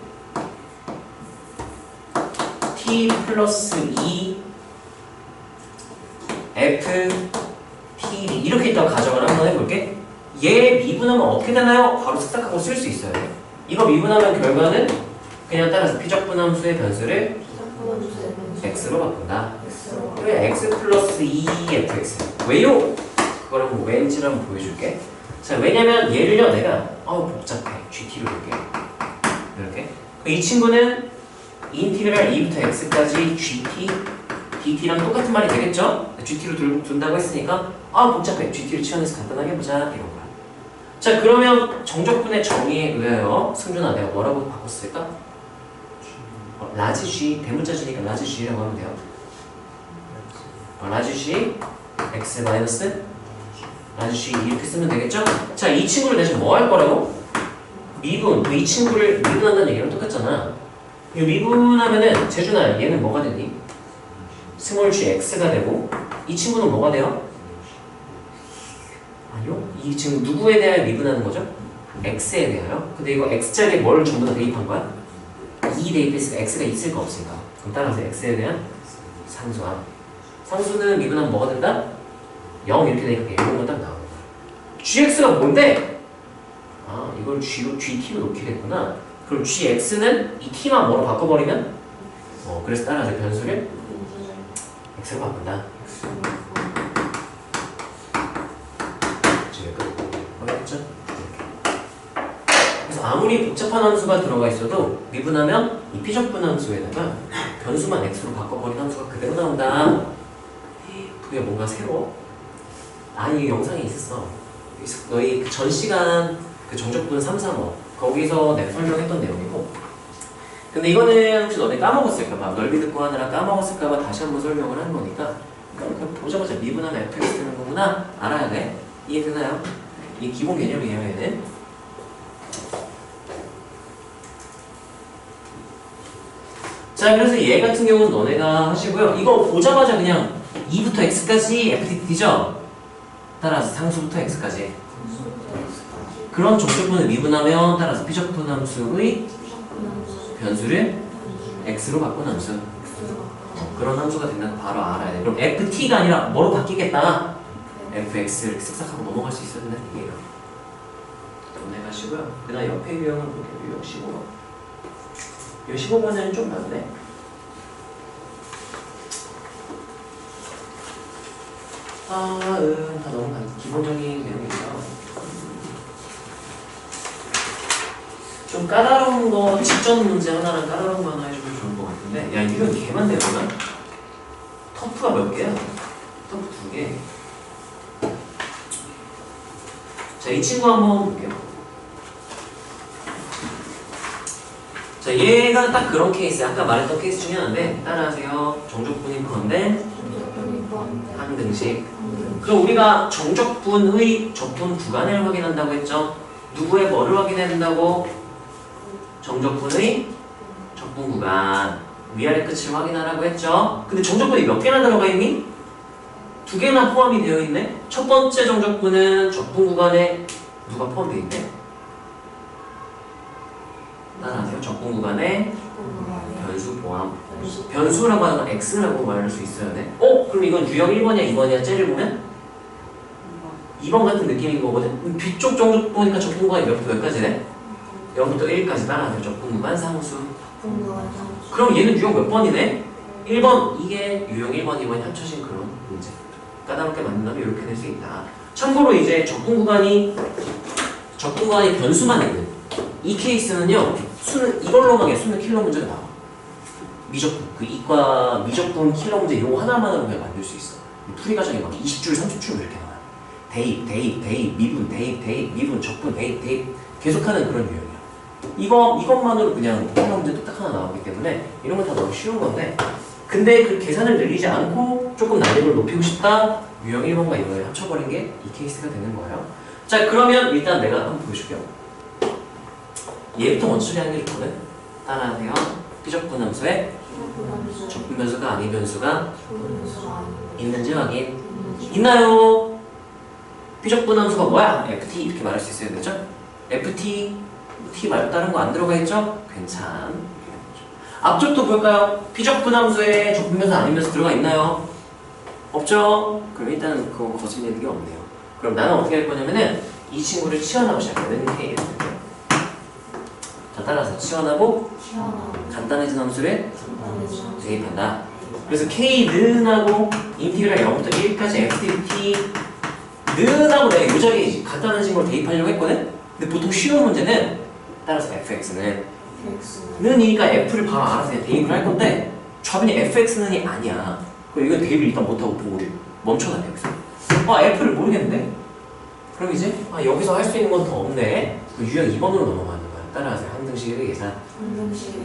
t 플러스 2 f t d 이렇게 있다가 가정을 한번 해볼게. 얘 미분하면 어떻게 되나요? 바로 쓱싹하고 쓸 수 있어요. 이거 미분하면 결과는 그냥 따라서 피적분함수의 변수를 x로 바꾼다. 그래 x 플러스 2fx 왜요? 그거를 뭐 왠지를 한번 보여줄게. 자 왜냐면 얘를요 내가 복잡해 gt로 볼게. 이렇게 이 친구는 인티그랄 2부터 x까지 gt dt랑 똑같은 말이 되겠죠? gt로 둔다고 했으니까 복잡해 gt를 치워내서 간단하게 해보자 이런 거야. 자 그러면 정적분의 정의에 의하여 승준아 내가 뭐라고 바꿨을까? 라지 g 대문자 g니까 라지 g라고 하면 돼요. 라지 g x 마이너스 라지 g 이렇게 쓰면 되겠죠? 자 이 친구를 대신 뭐 할 거라고? 미분 이 친구를 미분한다는 얘기랑 똑같잖아. 이 미분하면은 재준아 얘는 뭐가 되니? 스몰 g x가 되고 이 친구는 뭐가 돼요? 아니요 이 친구 누구에 대하여 미분하는 거죠? x에 대하여. 근데 이거 x자리에 뭘 전부 다 대입한 거야? 2 대입했으니까 x가 있을까 없을까? 그럼 따라서 x에 대한 상수함. 상수는 미분하면 뭐가 된다? 0 이렇게 되니까 이런 건 딱 나오는 거야. gx가 뭔데? 이걸 g로 gt로 놓기로 했구나. 그럼 gx는 이 t만 뭐로 바꿔버리면? 그래서 따라서 변수를 x로 바꾼다. 알겠죠? 그래서 아무리 복잡한 함수가 들어가 있어도 미분하면 이 피적분 함수에다가 변수만 x로 바꿔버린 함수가 그대로 나온다. 그게 뭔가 새로워? 이 영상이 있었어. 너희 그 전 시간 그 정적분 335 거기서 내가 설명했던 내용이고. 근데 이거는 혹시 너네 까먹었을까봐 넓이 듣고 하느라 까먹었을까봐 다시 한번 설명을 하는 거니까 그냥 보자마자 미분하면 fx 되는 거구나 알아야 돼. 이해되나요? 이게 기본 개념이에요 얘는. 자 그래서 얘 같은 경우는 너네가 하시고요. 이거 보자마자 그냥 2부터 x까지 ft죠? 따라서 상수부터 x까지 그런 정적분을 미분하면 따라서 피적분 함수의 변수를 x로 바꾼 함수. 그런 함수가 된다는 거 바로 알아야 돼. 그럼 ft가 아니라 뭐로 바뀌겠다? fx를 쓱싹하고 넘어갈 수 있어야 된다는 얘기예요. 보내가시고요. 그 다음 옆에 유형은 볼게요. 유형 15번. 이 15번은 좀 많네. 다 너무 기본적인 내용이죠. 좀 까다로운 거, 직전 문제 하나랑 까다로운 거 하나 해주면 좋을 것 같은데. 야, 이건 개만데, 그러면? 터프가 몇 개야? 터프 2개. 자, 이 친구 한번 볼게요. 자, 얘가 딱 그런 케이스, 아까 말했던 케이스 중에 하나인데, 따라하세요. 정적분이 포함된 한 등식. 그럼 우리가 정적분의 적분 구간을 확인한다고 했죠? 누구의 뭐를 확인해야 된다고? 정적분의 적분 구간. 위아래 끝을 확인하라고 했죠? 근데 정적분이 몇 개나 들어가 있니? 2개나 포함이 되어 있네? 첫 번째 정적분은 적분 구간에 누가 포함되어 있네? 따라하세요. 적분 구간에 변수 포함. 변수라고 하는 건 x라고 말할 수 있어야 돼. 그럼 이건 유형 1번이야 2번이야? 째를 보면? 2번 같은 느낌인 거거든. B쪽 정도 보니까 적분구간이 몇부터 몇까지네? 0부터 1까지 따라가요. 적분구간 상수. 그럼 얘는 유형 몇 번이네? 1번. 이게 유형 1번, 2번이 합쳐진 그런 문제. 까다롭게 만든다면 이렇게 될 수 있다. 참고로 이제 적분구간이 변수만 있는 이 케이스는요, 수는 이걸로만 해. 수는 킬러 문제가 나와. 미적분, 그 이과 미적분 킬러 문제 이거 하나만으로 그냥 만들 수 있어. 풀이 과정이 막 20줄, 30줄 이렇게 나와요. 대입, 미분, 대입, 미분, 적분, 대입 계속하는 그런 유형이야. 이것만으로 그냥 킬러 문제 뚝딱 하나 나오기 때문에 이런 건 다 너무 쉬운 건데, 근데 그 계산을 늘리지 않고 조금 난이도를 높이고 싶다. 유형 1번과 2번을 합쳐버린 게 이 케이스가 되는 거예요. 자, 그러면 일단 내가 한번 보여줄게요. 얘부터 먼저 처리하는 게 좋거든. 따라하세요. B적분 함수에 적분 변수가 아닌 변수가 있는지 확인. 있나요? B적분 함수가 뭐야? FT 이렇게 말할 수 있어야 되죠? FT, T 말고 다른 거 안 들어가 있죠? 괜찮. 앞쪽도 볼까요? B적분 함수에 적분 변수 아닌 변수 들어가 있나요? 없죠? 그럼 일단은 그거 거슬리는 게 없네요. 그럼 나는 어떻게 할 거냐면은 이 친구를 치환하고 시작하거든. K. 자, 따라서 치환하고 간단해진 함수를 대입한다. 그래서 K는하고 인티그랄 0부터 1까지 FT 는하고 내가 이 자리에 간단해진 걸 대입하려고 했거든? 근데 보통 쉬운 문제는 따라서 fx는 는이니까 f를 바로 알아서 그냥 대입을 할 건데 좌변이 fx는이 아니야. 그럼 이건 대입을 일단 못하고 보고 멈춰놔야 돼. 여기서 f를 모르겠는데? 그럼 이제 여기서 할 수 있는 건 더 없네. 유형 2번으로 넘어가는 거야. 따라하세요. 항등식의 계산.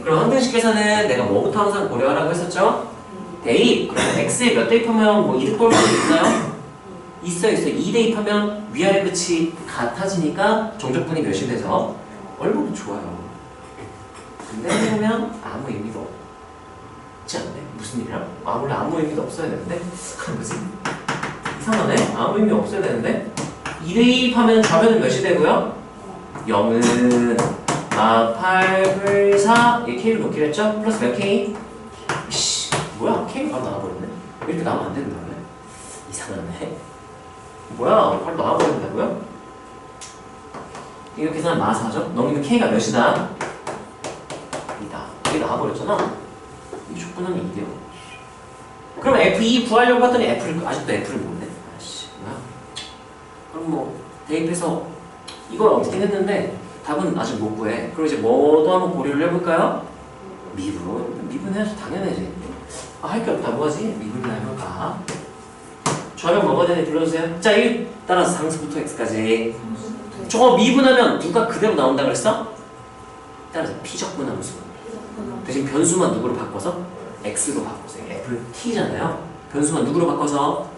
그럼 항등식 계산은 내가 뭐부터 항상 고려하라고 했었죠? 대입. 그러면 x에 몇 대입하면 뭐 이득 볼 수 있나요? 있어요. 2 대입하면 위아래 끝이 같아지니까 정적분이 몇이 돼서 얼마나 좋아요. 근데 해보면 아무 의미도 없지 않네? 무슨 일이야? 원래 아무 의미도 없어야 되는데? 뭐지? 이상하네? 아무 의미 없어야 되는데? 2 대입하면 좌변은 몇이 되고요? 0은 8, 4 얘 K를 놓기로 했죠? 플러스 몇 K? 뭐야? K가 바로 나와버렸네? 이렇게 나오면 안 된다 원래? 이상하네. 뭐야? 바로 나와버린다고요? 이거 계산하면 마사죠? 넘기면 K가 몇이다? 2다. 이게 나와버렸잖아? 이 족분하면 2대요. 그럼 F2 구하려고 했더니 아직도 F를 모르네. 뭐야? 그럼 뭐 대입해서 이걸 얻긴 했는데 답은 아직 못 구해. 그럼 이제 뭐도 한번 고려를 해볼까요? 미분 해야지 당연하지. 할 게 없다. 뭐하지? 미분이나 해볼까? 좌변 뭐가 되는지 불러주세요. 자, 이 따라서 상수부터 x까지. 저거 미분하면 누가 그대로 나온다 그랬어? 따라서 P적분 함수. 대신 변수만 누구로 바꿔서? x로 바꾸세요. ft잖아요. 변수만 누구로 바꿔서?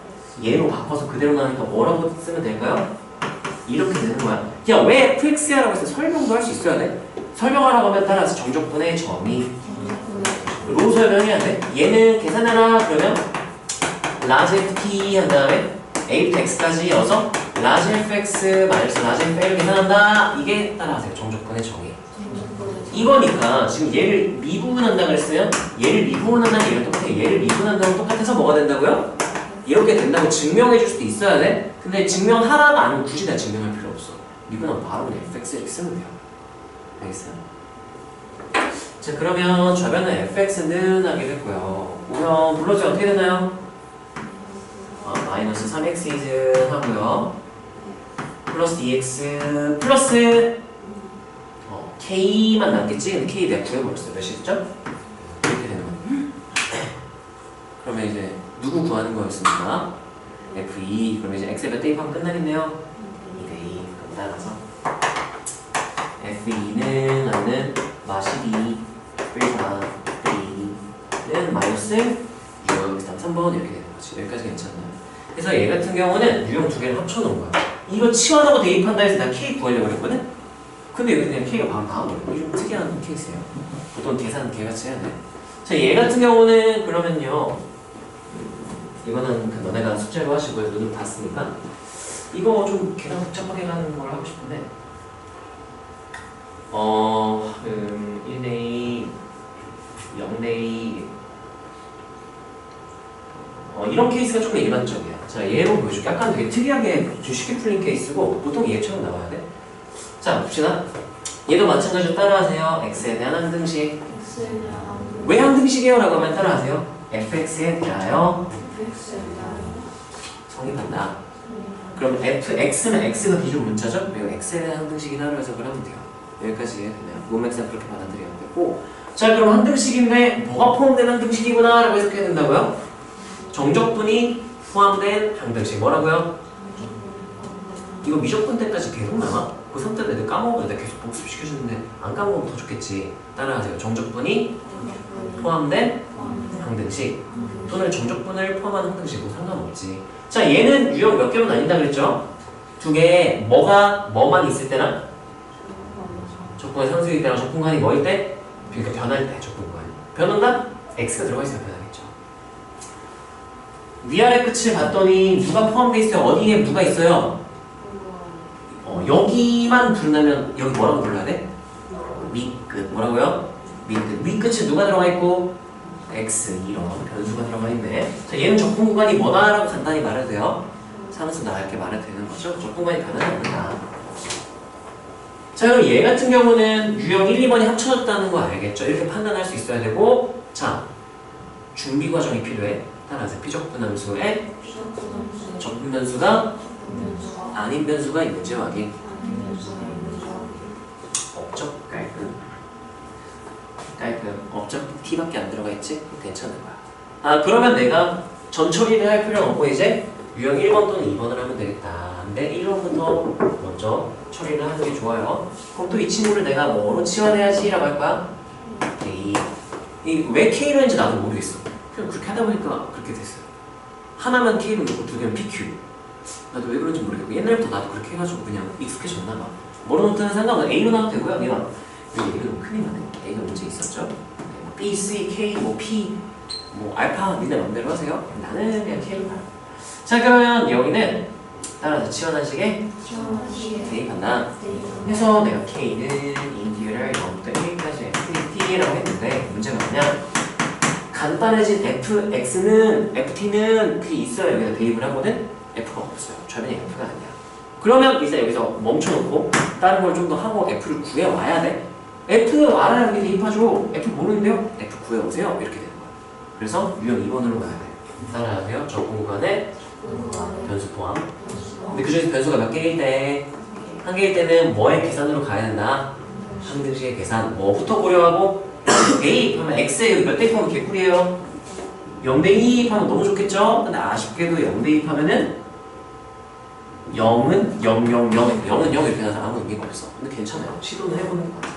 얘로 바꿔서 그대로 나오니까 뭐라고 쓰면 될까요? 이렇게 되는 거야. 야, 왜 fx야? 라고 해서 설명도 할 수 있어야 돼. 설명하라고 하면 따라서 정적분의 점이 로 설명해야 돼. 얘는 계산해라 그러면 라지 ft 한 다음에 a부터 x까지 이어서 라지 fx 마이너스 라지 f를 계산한다. 이게 따라하세요. 정적분의 정의. 이거니까 지금 얘를 미분한다 그랬으면 얘를 미분한다는 얘랑 똑같아. 얘를 미분한다고 똑같아서 뭐가 된다고요? 이렇게 된다고 증명해 줄 수도 있어야 돼. 근데 증명하라가 아니면 굳이 다 증명할 필요 없어. 미분하면 바로 그냥 fx 이렇게 쓰면 돼요. 알겠어요? 자, 그러면 좌변은 fx는 하게 됐고요. 오면 불러주면 어떻게 되나요? 마이너스 3x 하고요. 플러스 dx 플러스 k만 남겠지? 근데 k 내가 구해버렸어요. 몇이었죠? 이렇게 되는 거예요. 그러면 이제 누구 구하는 거였습니까? f2. 그러면 이제 x에 몇 대입하면 끝나겠네요? 2대2. 그럼 따라서 f2는 나는 마12 1사 2는 마이너스 6 그다음 3번 이렇게 되는 거지. 여기까지 괜찮나요? 그래서 얘 같은 경우는 유형 두 개를 합쳐놓은 거야. 이거 치환하고 대입한다 해서 나 K 구하려고 그랬거든? 근데 여기 그냥 K가 바로 나와버려. 이게 좀 특이한 케이스예요. 보통 계산 개같이 해야 돼. 자, 얘 같은 경우는 그러면요. 이거는 그 너네가 숙제로 하시고요. 눈으로 봤으니까. 이거 좀 계산 복잡하게 가는 걸 하고 싶은데 1대2, 0대2 이런 케이스가 조금 일반적이야. 자, 얘로 보여줄게. 약간 되게 특이하게 쉽게 풀린 케이스고 보통 얘처럼 나와야 돼. 자, 봅시다. 얘도 마찬가지로 따라하세요. x에 대한 항등식. 왜 항등식이에요? 라고 하면 따라하세요. fx에 대하여 성립한다. 그럼 fx는 x가 기준 문자죠? 그리고 x에 대한 항등식이라고 해석을 하면 돼요. 여기까지 이해되나요? 몸엑스는 그렇게 받아들여야 되고. 자, 그럼 항등식인데 뭐가 포함된 항등식이구나 라고 해석해야 된다고요? 정적분이 포함된 항등식. 뭐라고요? 이거 미적분 때까지 계속 나와? 고3 때 애들 까먹어도 내가 계속 복습시켜주는데 안 까먹으면 더 좋겠지. 따라하세요. 정적분이 포함된 항등식 또는 정적분을 포함한 항등식은 상관없지. 자, 얘는 유형 몇 개로 나뉜다 그랬죠? 두 개에 뭐만 있을 때나 적분의 상수일 때랑 적분관이 뭐일 때? 그러니까 변할 때 적분관. 변한다? x가 들어가 있으면 변하겠죠. 위아래 끝을 봤더니 누가 포함되어 있어요? 어디에 누가 있어요? 여기만 부른다면 여기 뭐라고 불러야 돼? 밑끝. 뭐라고요? 밑끝. 밑끝에 누가 들어가 있고? x 이런 변수가 들어가 있네. 자, 얘는 적분 구간이 뭐다라고 간단히 말해도 돼요. 산수 나갈게 말해도 되는 거죠. 적분 구간이 변하지 않는다. 자, 그럼 얘 같은 경우는 유형 1, 2번이 합쳐졌다는 거 알겠죠? 이렇게 판단할 수 있어야 되고, 자, 준비 과정이 필요해. 따라서 비적분함수에 적분 변수가 아닌 변수가 있는지 확인. 없죠? 깔끔. 없죠? t밖에 안 들어가 있지? 괜찮은 거야. 아, 그러면 내가 전 처리를 할 필요는 없고 이제 유형 1번 또는 2번을 하면 되겠다. 근데 1번부터 먼저 처리를 하는 게 좋아요. 그럼 또 이 친구를 내가 뭐로 치환해야지? 라고 할 거야? 왜 K로 했는지 나도 모르겠어. 그냥 그렇게 하다 보니까 그렇게 됐어요. 하나만 K로 넣고 두 개는 PQ. 나도 왜 그런지 모르겠고 옛날부터 나도 그렇게 해가지고 그냥 익숙해졌나 봐. 뭐로 넣든 상관없어. A로 나와도 되고요. 얘가 A가 너무 큰일 나네. A가 문제 있었죠? B, C, K, 뭐 P, 뭐 알파 니네 맘대로 하세요. 나는 그냥 K로 가요. 자, 그러면 여기는 따라서 치환한식에 대입한다. 해서 내가 K는 인디를 0부터 1까지 FT라고 했는데 문제가 뭐냐? 간단해진 FX는 FT는 그게 있어요. 여기다 대입을 하거든. F가 없어요. 좌변이 F가 아니야. 그러면 이제 여기서 멈춰놓고 다른 걸 좀 더 하고 F를 구해와야 돼. F 알아야 여기 대입하죠. F 모르는데요? F 구해오세요. 이렇게 되는 거야. 그래서 유형 2번으로 가야 돼. 따라하세요. 적분 구간에 변수 포함. 근데 그 중에서 변수가 몇 개일 때? 한 개일 때는 뭐의 계산으로 가야 된다? 항등식의 계산. 뭐부터 고려하고? 대입하면 X에 여기 몇 대입하면 개꿀이에요? 0대 2입하면 너무 좋겠죠? 근데 아쉽게도 0대 2입하면은 0은 0, 0, 0, 0은 0 이렇게 나서 아무 의미가 없어. 근데 괜찮아요. 시도는 해보는 거 같아요.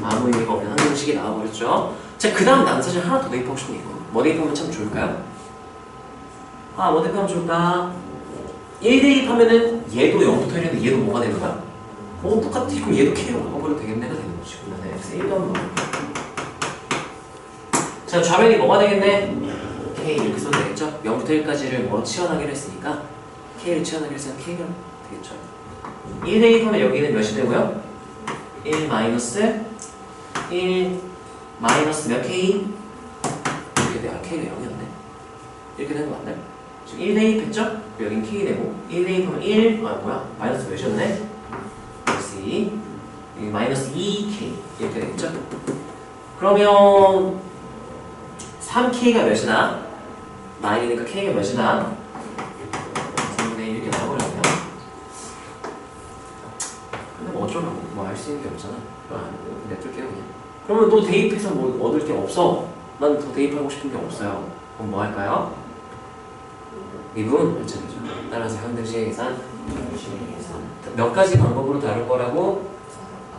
아무 의미가 없는 항등식이 나와버렸죠? 자, 그 다음 나는 사실 하나 더 대입하고 싶은 게 있거든. 뭐 대입하면 참 좋을까요? 아, 뭐 대입하면 좋을까? 1 대입하면은 얘도 0부터 1인데 얘도 뭐가 되는 거야? 똑같아. 그럼 얘도 K로 바꿔버려도 되겠네가 되는 거지. 그러면 X 1도 한번 넣어볼게요. 자, 좌변이 뭐가 되겠네? K 이렇게 써도 되겠죠? 0부터 1까지를 뭐로 치환하기로 했으니까 K를 치환하기로 했으면 K가 되겠죠. 1 대입하면 여기는 몇이 되고요? 1 마이너스 1 마이너스 몇 K? 이렇게 돼요. K가 0이었네. 이렇게 되는 거 맞나요? 지금 1 대입했죠? 여긴 K 되고 1 대입하면 1, 마이너스 몇이었네? 마이너스 2, 마이너스 2K 이렇게 되겠죠? 그러면 3K가 몇이나? 9이니까 K가 몇이나? 3분의 1 이렇게 나오거든요. 근데 뭐 어쩌라고 뭐 알 수 있는 게 없잖아. 냅둘게요 그냥. 그러면 또 대입해서 뭐 얻을 게 없어. 난 더 대입하고 싶은 게 없어요. 그럼 뭐 할까요? 미분 결정이죠. 따라서 항등식의 계산 몇 가지 방법으로 다룰 거라고?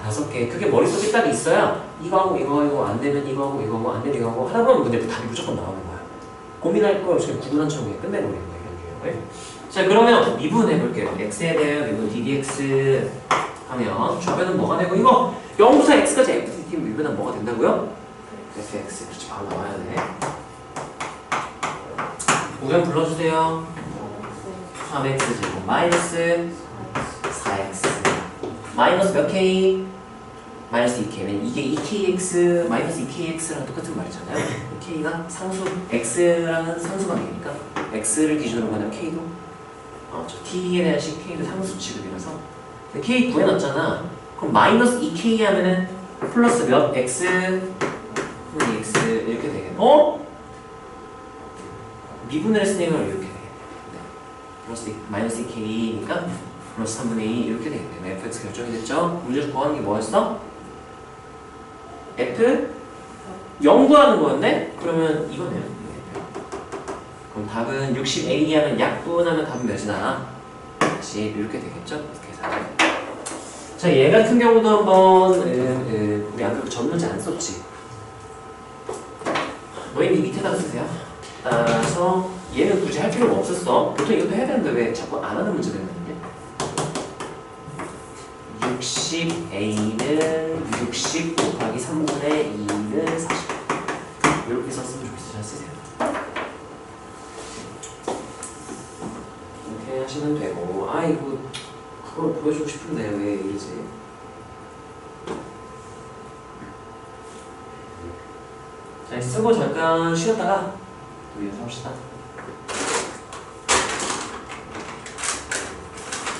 5개. 그게 머릿속에 딱 있어야 이거 하고 이거 하고 안 되면 이거 하고 이거 하고 안 되면 이거 하고 하다 보면 근데 답이 무조건 나오는 거야. 고민할 거 없이 구분한처럼 그냥 끝내버리는 거야. 이런 유형을. 자, 그러면 미분해 볼게요. x에 대한 미분 ddx 하면 좌변은 뭐가 되고 이거 0부터 x까지 fdt 미분하면 뭐가 된다고요? fx. 그렇지, 바로 나와야 돼. 우변 불러주세요. 3x 제곱 마이너스 4x 마이너스 몇 k? 마이너스 2k면 이게 2kx 마이너스 2kx랑 똑같은 말이잖아요. k가 상수 x랑은 상수 관계니까 x를 기준으로 보면 k도 저 t에 대한 식 k도 상수 취급이라서 k 구해놨잖아. 그럼 마이너스 2k 하면은 플러스 몇 x x 이렇게 되겠네. 미분을 했으니까 이렇게 되겠네. 플러스 마이너스 2k니까 플러스 3분의 2 이렇게 되겠네. fx 결정이 됐죠? 문제에서 구하는 게 뭐였어? f 0 구하는 거였네? 그러면 이거네요. 그럼 답은 60a 하면 약분하면 답은 몇이나? 10 이렇게 되겠죠? 계산을. 자, 얘 같은 경우도 한번 우리 안 그래도 전 문제 안 썼지? 너희는 밑에다 쓰세요. 따라서 얘는 굳이 할 필요가 없었어. 보통 이것도 해야 되는데 왜 자꾸 안 하는 문제가 있는데? 60a는 60 곱하기 3분의 2는 40 이렇게 썼으면 좋겠어요. 잘 쓰세요. 이렇게 하시면 되고 이거 그걸 보여주고 싶은데 왜 이러지? 자, 쓰고 잠깐 쉬었다가 또 연습합시다.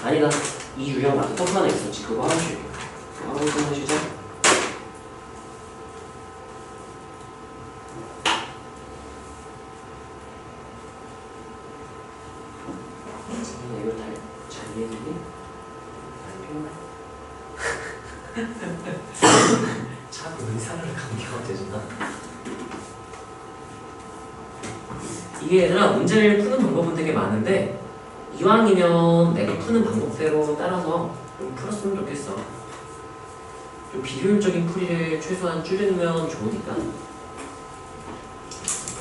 아니다. 이 유형 아까 떡 하나 있었지. 그거 하나 줄게. 하고 끝내시죠. 이걸 잘 이해해주니? 안 피우나? 자꾸 의사를 강요가 되잖아. 이게 얘들아 문제를 푸는 방법은 되게 많은데 이왕이면 내가 푸는 방법대로 따라서 좀 풀었으면 좋겠어. 좀 비효율적인 풀이를 최소한 줄이면 좋으니까.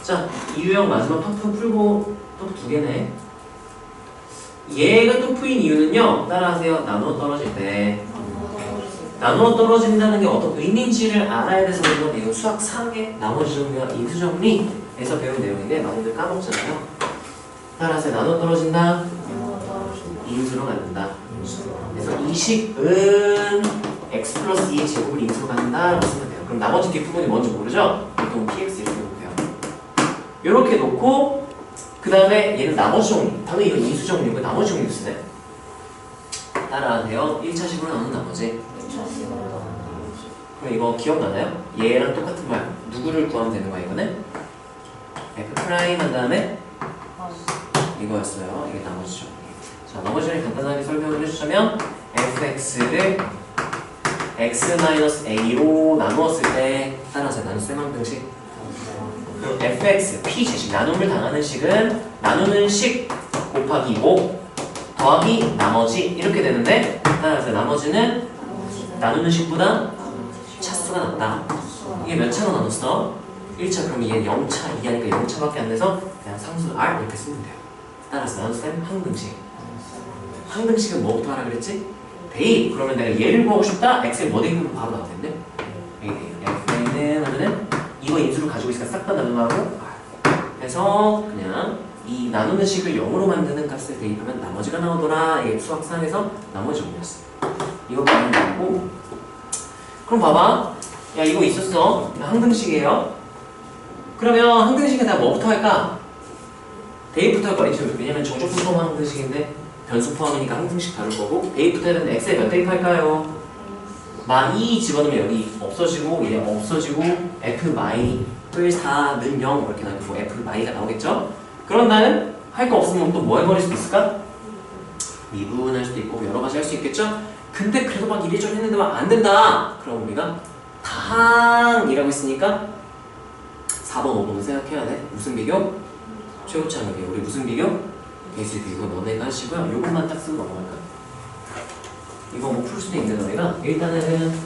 자, 이 유형 마지막 파트 풀고 또 두 개네. 얘가 또 풀인 이유는요. 따라하세요. 나누어 떨어질 때. 나누어 떨어진다는 게 어떤 의미인지를 알아야 돼서 그런 건데 이거 수학 4개 나머지 정리와 인수정리에서 배운 내용인데 많이들 까먹잖아요. 따라하세요. 나누어 떨어진다. 인수로 갖는다. 그래서 이 식은 x 플러스 2의 제곱을 인수로 갖는다 라고 쓰면 돼요. 그럼 나머지 뒷부분이 뭔지 모르죠? 보통 px 이렇게 놓고요. 이렇게 놓고 그 다음에 얘는 나머지 정리. 당연히 이건 인수 정리고 나머지 정리 쓰네. 따라하세요. 1차식으로 나눈 나머지. 그럼 이거 기억나나요? 얘랑 똑같은 말. 누구를 구하면 되는 거야 이거는? f 프라임 한 다음에 이거였어요. 이게 나머지 정리. 자, 나머지를 간단하게 설명을 해주자면 fx를 x-a로 나누었을 때 따라서 나누 셈한 방식. 그럼 fx, p 제식, 나눔을 당하는 식은 나누는 식 곱하기 5 더하기 나머지 이렇게 되는데 따라서 나머지는 나누는 식보다 차수가 낮다. 이게 몇 차로 나눴어? 1차. 그러면 얘는 0차, 2하니까 0차밖에 안 돼서 그냥 상수 r 이렇게 쓰면 돼요. 따라서 나누 셈 항등식. 항등식은 뭐부터 하라 그랬지? 대입. 그러면 내가 얘를 구하고 싶다? x를 뭐 대입하면 바로 나올 텐데 f는 하면은 이거 인수를 가지고 있으니까 싹 다 나누고 해서 그냥 이 나누는 식을 0으로 만드는 값을 대입하면 나머지가 나오더라. 이게 수학 3에서 나머지 정리였어. 이거 가면 되고. 그럼 봐봐. 야 이거 있었어. 항등식이에요. 그러면 항등식에 다 뭐부터 할까? 대입부터 할 거야. 왜냐면 정적분 포함 항등식인데 변수 포함이니까 항등식 다를 거고 대입부터 해야 되는데 x에 몇 대입할까요? 마2 집어넣으면 여기 없어지고 얘 없어지고 f 마이를 4는 0 이렇게 나오고 f 마이가 나오겠죠? 그런 다음 할 거 없으면 또 뭐 해버릴 수 있을까? 미분할 수도 있고 여러 가지 할 수 있겠죠? 근데 그래도 막 이리저리 했는데 막 안 된다! 그럼 우리가 다항이라고 했으니까 4번, 5번도 생각해야 돼. 무슨 비교? 최고차는 비교. 우리 무슨 비교? 베이스 비교. 너네가 하시고요. 요것만 딱 쓰고 넘어갈까? 이거 뭐 풀 수도 있는데 너네가 일단은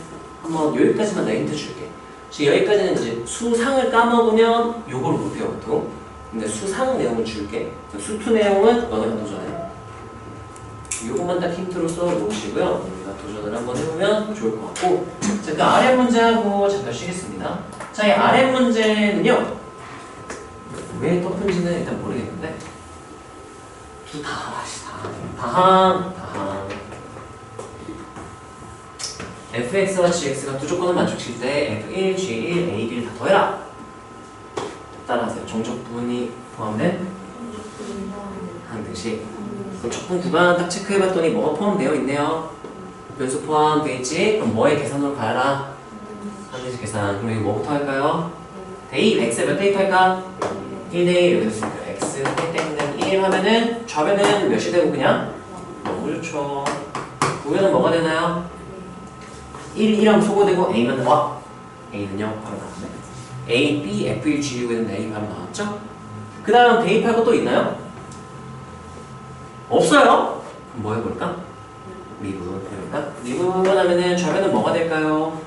한번 여기까지만 나 힌트 줄게. 지금 여기까지는 이제 수상을 까먹으면 요걸 못해요 보통. 근데 수상 내용을 줄게. 수투 내용은 너네가 도전해. 요것만 딱 힌트로 써놓으시고요. 우리가 도전을 한번 해보면 좋을 것 같고. 자, 그 아래 문제하고 잠깐 쉬겠습니다. 자, 이 아래 문제는요. 왜 덮은지는 일단 모르겠는데 다항. fx와 gx가 두 조건을 만족시킬 때 f1, g1, a,b를 다 더해라. 따라하세요. 정적 부분이 포함된 항등식. 그럼 적분 구간 딱 체크해봤더니 뭐가 포함되어 있네요. 변수 포함되어 있지? 그럼 뭐의 계산으로 가라? 항등식 계산. 그럼 이거 뭐부터 할까요? 대입 x에 몇 대입할까? 1대1 여기서 쓰니까 x 땡땡땡 1 하면은 좌변은 몇이 되고 그냥? 너무 좋죠. 우변은 뭐가 되나요? 1, 1하면 소거되고 a만 와! a는요 바로 나왔네. a, b, f1, g, u에는 a 바로 나왔죠? 그 다음 대입할 거 또 있나요? 없어요? 그럼 뭐 해볼까? 미분 해볼까? 미분 하면은 좌변은 뭐가 될까요?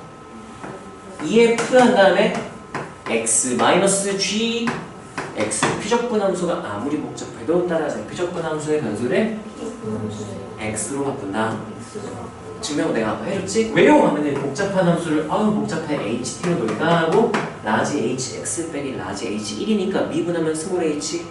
2f 한 다음에 x 마이너스 g x 피적분함수가 아무리 복잡해도 따라서 피적분함수의 변수를 x로 바꾼다. 증명을 내가 아까 해줬지? 왜요? 하면 복잡한 함수를 복잡해 ht로 돌까 하고 라지 hx 빼기 라지 h1이니까 미분하면 스몰 h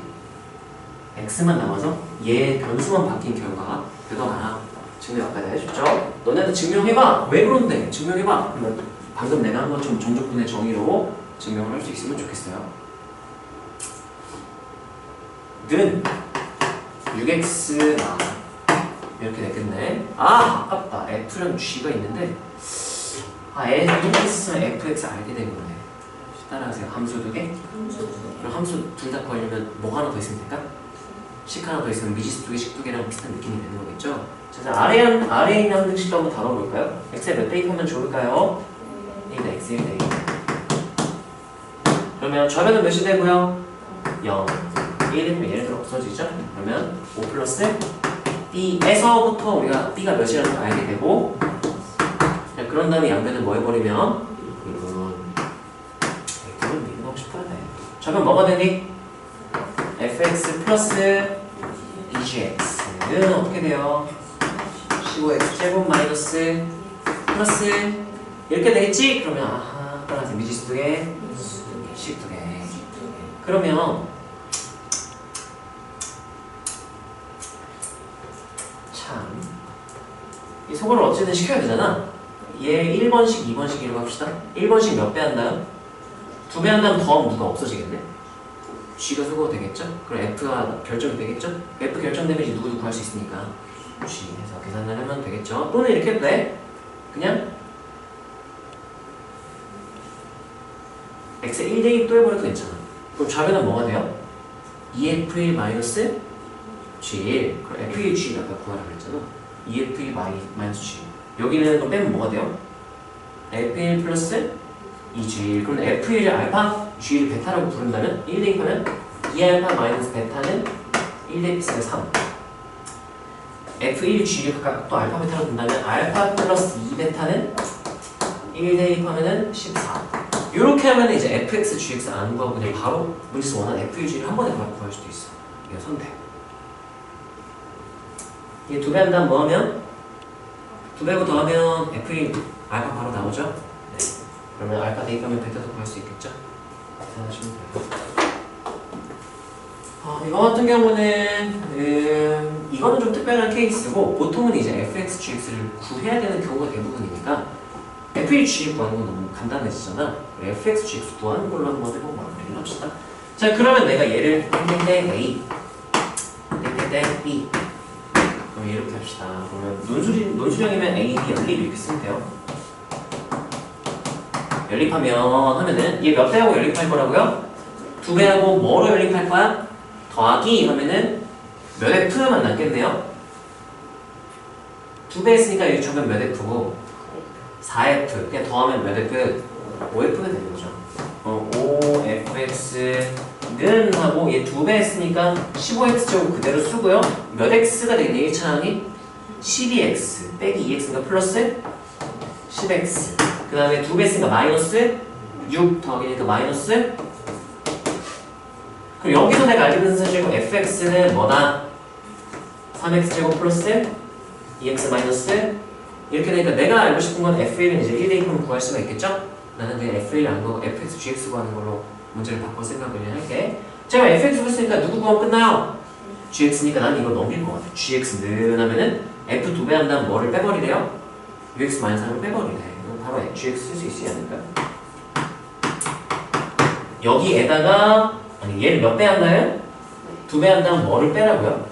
x만 남아서 얘 변수만 바뀐 결과가 되더라. 증명 아까 내가 해줬죠? 너네도 증명해봐. 왜 그런데? 증명해봐. 그러면 방금 내가 한 것처럼 정적분의 정의로 증명을 할 수 있으면 좋겠어요. 는 6x 이렇게 됐겠네. 아깝다. f랑 g가 있는데 이렇게 쓰면 fx 알게 된 거네. 따라하세요. 함수 두 개? 그럼 함수 둘 다 구하려면 뭐 하나 더 있으면 될까? 식 하나 더 있으면 미지수 두 개, 식 두 개랑 비슷한 느낌이 되는 거겠죠? 자, 아래에 있는 함수식도 한번 다뤄볼까요? x에 몇 대입하면 좋을까요? A다 x 1 대 2. 그러면 좌변은 몇이 되고요? 0. 1이면 얘네들 없어지죠? 그러면 5 플러스 b에서부터 우리가 b가 몇이라는 걸 알게 되고, 자, 그런 다음에 양변을 뭐 해버리면 이건 미분하고 싶어야 돼. 좌변 뭐가 되니? fx 플러스 bgx는 어떻게 돼요? 15x 제곱 마이너스 플러스 이렇게 되겠지? 그러면 따라서 미지수 두 개, 식 두 개. 그러면 이 소거를 어쨌든 시켜야 되잖아. 얘 1번씩, 2번씩이라고 합시다. 1번씩 몇 배 한다요? 2배 한다면 더하면 누가 없어지겠네? G가 소거가 되겠죠? 그럼 F가 결정이 되겠죠? F 결정되면 이제 누구도 구할 수 있으니까 G 해서 계산을 하면 되겠죠? 또는 이렇게 해도 돼. 그냥 X에 1대1 또 해버려도 괜찮아. 그럼 좌변은 뭐가 돼요? 2F1 마이너스 G1. 그럼 F1 G 아까 구하라고 했잖아. 2F1 마이너스 G. 여기는 또 빼면 뭐가 돼요? F1 플러스 2G1. 그럼 F1을 알파, G를 베타라고 부른다면 1 대입하면 2알파 마이너스 베타는 1 대입했으면 3. F1, G를 각각 또 알파, 베타로 본다면 알파 플러스 2베타는 1 대입하면은 14. 이렇게 하면 이제 fx, gx 안 구하고 그냥 바로 문제에서 원하는 f, g를 한 번에 바로 구할 수도 있어. 이게 선택. 이게 2배 한다면 뭐 하면? 2배고 더하면 f1 알파 바로 나오죠? 네. 그러면 알파 대입하면 베타도 구할 수 있겠죠? 계산하시면 돼요. 이거 같은 경우는 이거는 좀 특별한 케이스고 보통은 이제 fx, gx를 구해야 되는 경우가 대부분이니까 f1, g 구하는 건 너무 간단해지잖아. fx, gx 구하는 걸로 한번 해보고 마무리를 합시다. 자, 그러면 내가 얘를 땡땡땡 a, 땡땡땡 b. 그럼 이렇게 합시다. 그러면 논술형이면 a, b 연립 이렇게 쓰면 돼요. 연립하면 하면은 얘 몇 배하고 연립할 거라고요? 2배하고 뭐로 연립할 거야? 더하기 하면은 몇 f만 남겠네요. 2배 했으니까 여기 주면 몇 f고 4f 그냥 더하면 몇 f? 5f가 되는 거죠. 5fx는 하고 얘 2배 했으니까 15x제곱 그대로 쓰고요. 몇 x가 되겠네 1차항이? 12x 빼기 2x가 플러스 10x 그 다음에 2배 했으니까 마이너스 6 더하기니까 마이너스. 그럼 여기서 내가 알게 되는 사실이고 fx는 뭐다? 3x제곱 플러스 2x 마이너스 이렇게 되니까 내가 알고 싶은 건 f1은 이제 1 대입하면 구할 수가 있겠죠? 나는 그냥 f1 안 구하고 fx, gx 구하는 걸로 문제를 바꿔 생각을 할게. 제가 fx 했으니까 누구 구하면 끝나요? gx니까 난 이거 넘길 것 같아. gx는 하면은 f 2배 한다면 뭐를 빼버리래요? UX-3을 빼버리네. 그럼 바로 GX 쓸 수 있지 않을까? 여기에다가 아니 얘를 몇 배 한다요? 2배 한다면 뭐를 빼라고요?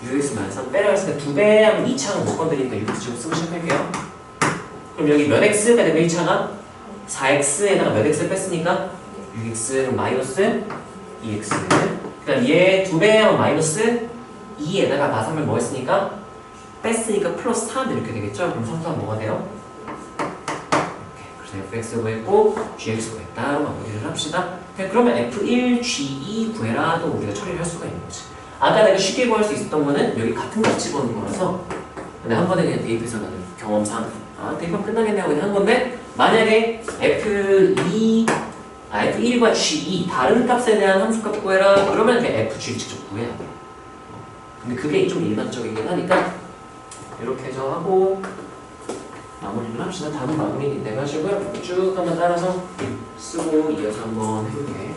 UX-3 빼라고 했으니까 2배 하면 2차가 무조건 되니까 UX 지금 쓰고 시작할게요. 그럼 여기 몇 X가 되면 1차가? 4X에다가 몇 X를 뺐으니까 6X 마이너스 2X. 그러니까 얘 2배 하면 마이너스 2에다가 마삼을 뭐 했으니까? 뺐으니까 플러스 3 이렇게 되겠죠? 그럼 성수가 뭐가 돼요? 이렇게. 그래서 fx 구했고 gx 구했다. 마무리를 합시다. 그러면 f1, g2 구해라도 우리가 처리를 할 수가 있는 거지. 아까 내가 쉽게 구할 수 있었던 거는 여기 같은 값 집어넣는 거라서 근데 한 번에 그냥 대입해서 나는 경험상 대입하면 끝나겠네 하고 그냥 한 건데 만약에 F1과 G2 다른 값에 대한 함수값 구해라 그러면 그냥 FG 직접 구해야 돼. 근데 그게 좀 일반적이긴 하니까 이렇게 해서 하고 마무리를 합시다. 다음 마무리 내가 하시고요. 쭉 한번 따라서 쓰고 이어서 한번 해볼게.